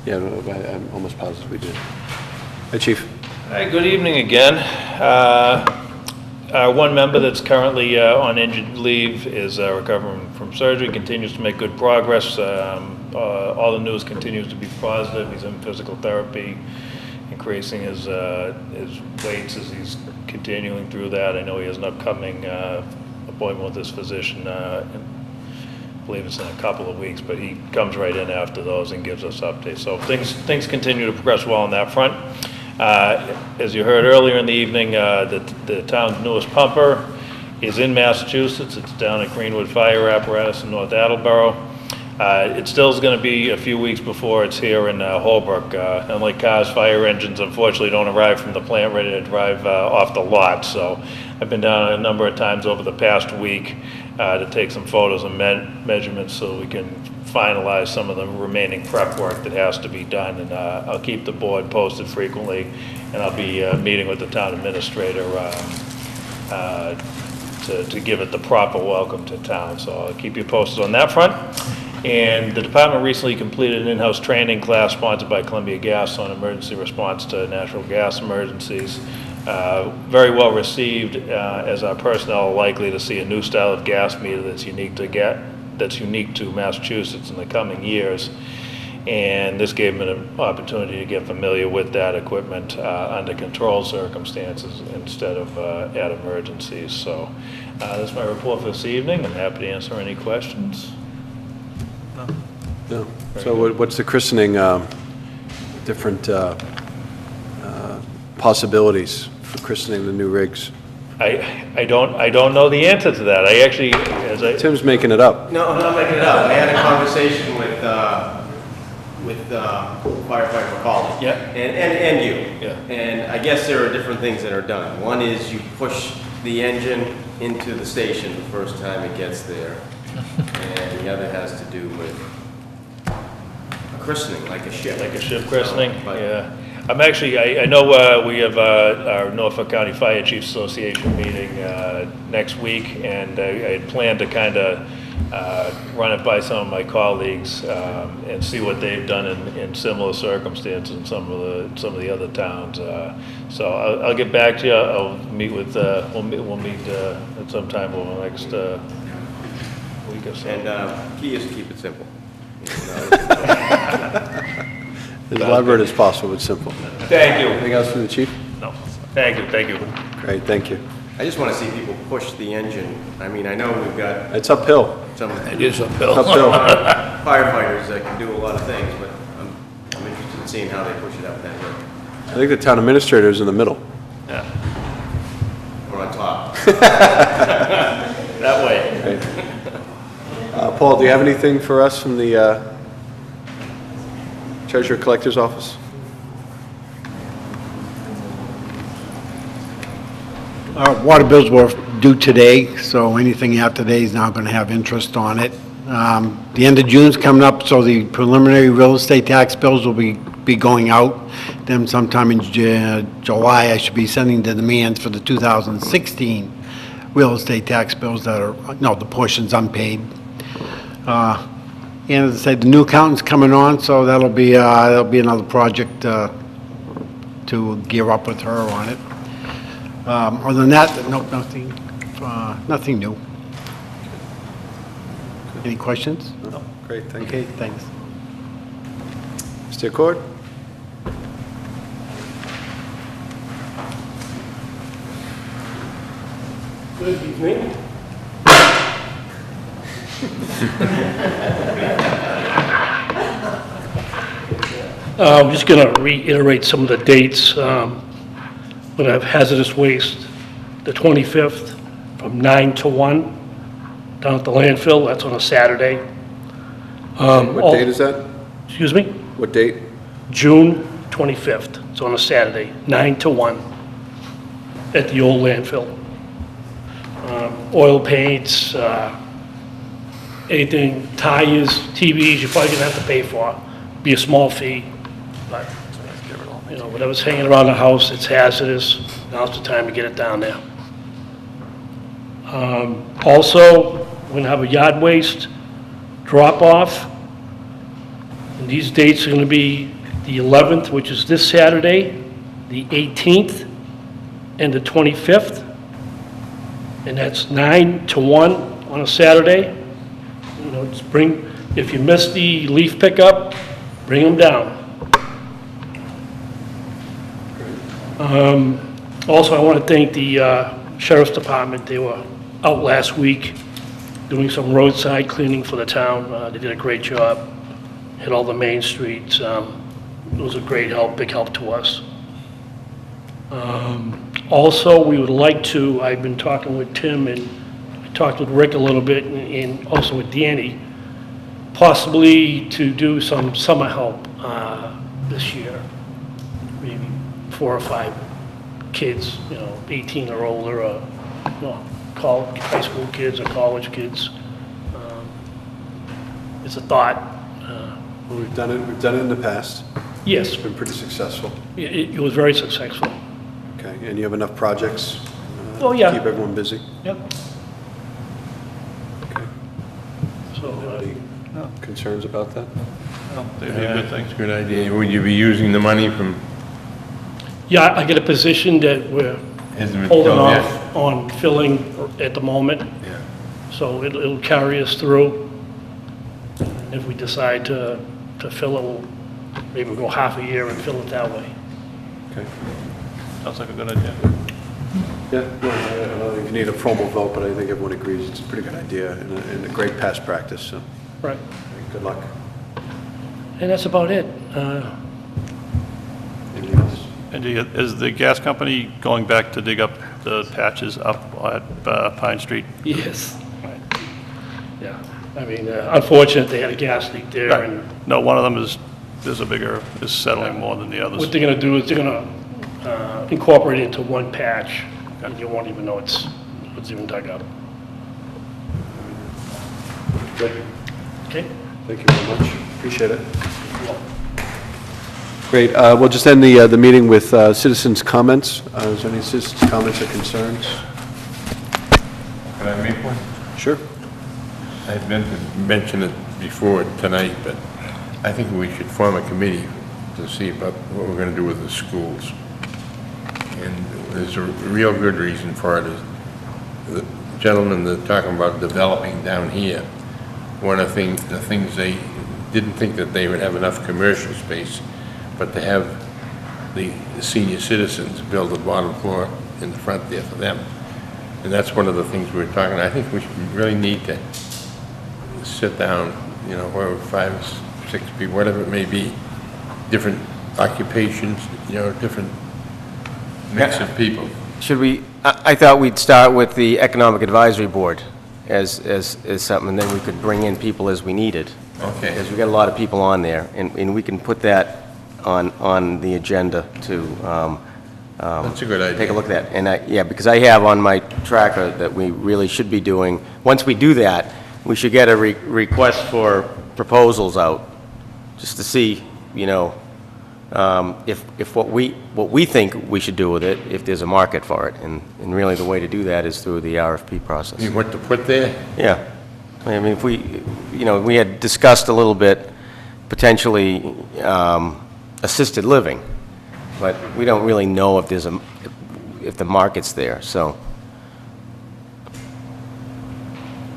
Yeah, no, I'm almost positive we did. Hi, Chief. Hi, good evening again. One member that's currently on injured leave is recovering from surgery, continues to make good progress. All the news continues to be positive. He's in physical therapy, increasing his weights as he's continuing through that. I know he has an upcoming appointment with his physician, I believe it's in a couple of weeks, but he comes right in after those and gives us updates. So things continue to progress well on that front. As you heard earlier in the evening, the town's newest pumper is in Massachusetts. It's down at Greenwood Fire Apparatus in North Attleboro. It still is going to be a few weeks before it's here in Holbrook. Unlike cars, fire engines unfortunately don't arrive from the plant ready to drive off the lot. So I've been down a number of times over the past week to take some photos and measurements so we can finalize some of the remaining prep work that has to be done. And I'll keep the board posted frequently, and I'll be meeting with the town administrator to give it the proper welcome to town. So I'll keep you posted on that front. And the department recently completed an in-house training class sponsored by Columbia Gas on emergency response to natural gas emergencies. Very well received, as our personnel are likely to see a new style of gas meter that's unique to Massachusetts in the coming years. And this gave them an opportunity to get familiar with that equipment under controlled circumstances instead of at emergencies. So that's my report for this evening. I'm happy to answer any questions. No. So what's the christening, different possibilities for christening the new rigs? I don't know the answer to that. I actually, Tim's making it up. No, I'm not making it up. I had a conversation with firefighter McCauley. Yeah. And you. Yeah. And I guess there are different things that are done. One is you push the engine into the station the first time it gets there. And the other has to do with a christening, like a ship. Like a ship christening, yeah. I'm actually, I know we have our Norfolk County Fire Chiefs Association meeting next week, and I had planned to kind of run it by some of my colleagues and see what they've done in similar circumstances in some of the other towns. So I'll get back to you. I'll meet with we'll meet at some time over the next week or so. And key is to keep it simple. As elaborate as possible, but simple. Thank you. Anything else from the chief? No. Thank you. Great, thank you. I just want to see people push the engine. I mean, I know we've got It's uphill. It is uphill. Uphill. firefighters that can do a lot of things, but I'm interested in seeing how they push it up that hill. I think the town administrator is in the middle. Yeah. Or on top. That way. Right. Paul, do you have anything for us from the Treasurer Collector's Office? Water bills were due today, so anything after today is now going to have interest on it. The end of June's coming up, so the preliminary real estate tax bills will be going out. Then sometime in July, I should be sending the demands for the 2016 real estate tax bills that are, the portions unpaid. And as I said, the new accountant's coming on, so that'll be another project to gear up with her on it. Other than that, nope, nothing new. Any questions? No. Great, thank you. Okay, thanks. Mr. Accord? Good evening. I'm just going to reiterate some of the dates. We're going to have hazardous waste the 25th from 9 to 1 down at the landfill. That's on a Saturday. What date is that? Excuse me? What date? June 25th. It's on a Saturday, 9 to 1 at the old landfill. Oil paints, anything, tires, TVs, you're probably gonna have to pay for. Be a small fee, but, you know, whatever's hanging around the house, it's hazardous. Now's the time to get it down there. Also, we're gonna have a yard waste drop-off. And these dates are gonna be the 11th, which is this Saturday, the 18th, and the 25th. And that's 9 to 1 on a Saturday. You know, just bring, if you miss the leaf pickup, bring them down. Also, I want to thank the Sheriff's Department. They were out last week doing some roadside cleaning for the town. They did a great job, hit all the main streets. It was a great help, big help to us. Also, we would like to, I've been talking with Tim and I talked with Rick a little bit and also with Danny, possibly to do some summer help this year. Maybe 4 or 5 kids, you know, 18 or older, you know, high school kids or college kids. It's a thought. Well, we've done it in the past. Yes. It's been pretty successful. It was very successful. Okay, and you have enough projects? Oh, yeah. To keep everyone busy? Yep. Okay. So, Any concerns about that? No, they'd be a good thing. That's a good idea. Would you be using the money from, yeah, I get a position that we're hasn't been holding filled off yet? on filling at the moment. Yeah. So it'll carry us through. And if we decide to fill it, we'll maybe go half a year and fill it that way. Okay. Sounds like a good idea. Yeah, no, I don't know if you need a formal vote, but I think everyone agrees it's a pretty good idea and a great past practice, so. Right. Good luck. And that's about it. Anything else? And is the gas company going back to dig up the patches up at Pine Street? Yes. Right. Yeah. I mean, unfortunately, they had a gas leak there. Right. And No, one of them is settling more than the others. what they're going to do is they're going to incorporate it into one patch, and you won't even know it's even dug up. Good. Okay? Thank you very much. Appreciate it. Great. We'll just end the meeting with citizens' comments. Is there any citizens' comments or concerns? Can I make one? Sure. I meant to mention it before tonight, but I think we should form a committee to see about what we're going to do with the schools. And there's a real good reason for it. Is the gentlemen that are talking about developing down here, one of the things they didn't think that they would have enough commercial space, but to have the senior citizens build a bottom floor in the front there for them. And that's one of the things we're talking. I think we really need to sit down, you know, where 5, 6 people, whatever it may be, different occupations, you know, different mix of people. Should we, I thought we'd start with the Economic Advisory Board as something, and then we could bring in people as we needed. Okay. Because we've got a lot of people on there, and we can put that on the agenda to That's a good idea. take a look at that. And yeah, because I have on my tracker that we really should be doing, once we do that, we should get a request for proposals out, just to see, you know, if what we think we should do with it, if there's a market for it. And really the way to do that is through the RFP process. You want to put there? Yeah. I mean, if we, you know, we had discussed a little bit potentially assisted living, but we don't really know if there's if the market's there, so.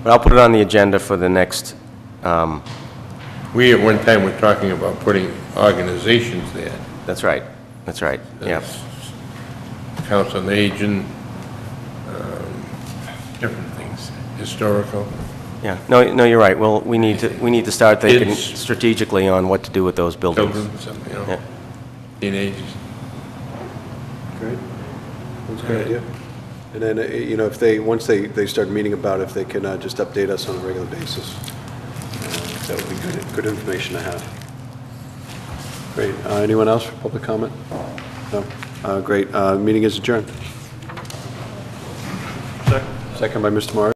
But I'll put it on the agenda for the next. We at one time were talking about putting organizations there. That's right. That's right. Yeah. Council on Aging, different things, historical. Yeah, no, you're right. Well, we need to start thinking Kids. strategically on what to do with those buildings. Children, you know, Yeah. teenagers. Great. That's a good idea. And then, you know, if they, once they start meeting about it, if they can just update us on a regular basis, that would be good information to have. Great. Anyone else for public comment? No? Great. Meeting is adjourned. Second by Mr. Morris.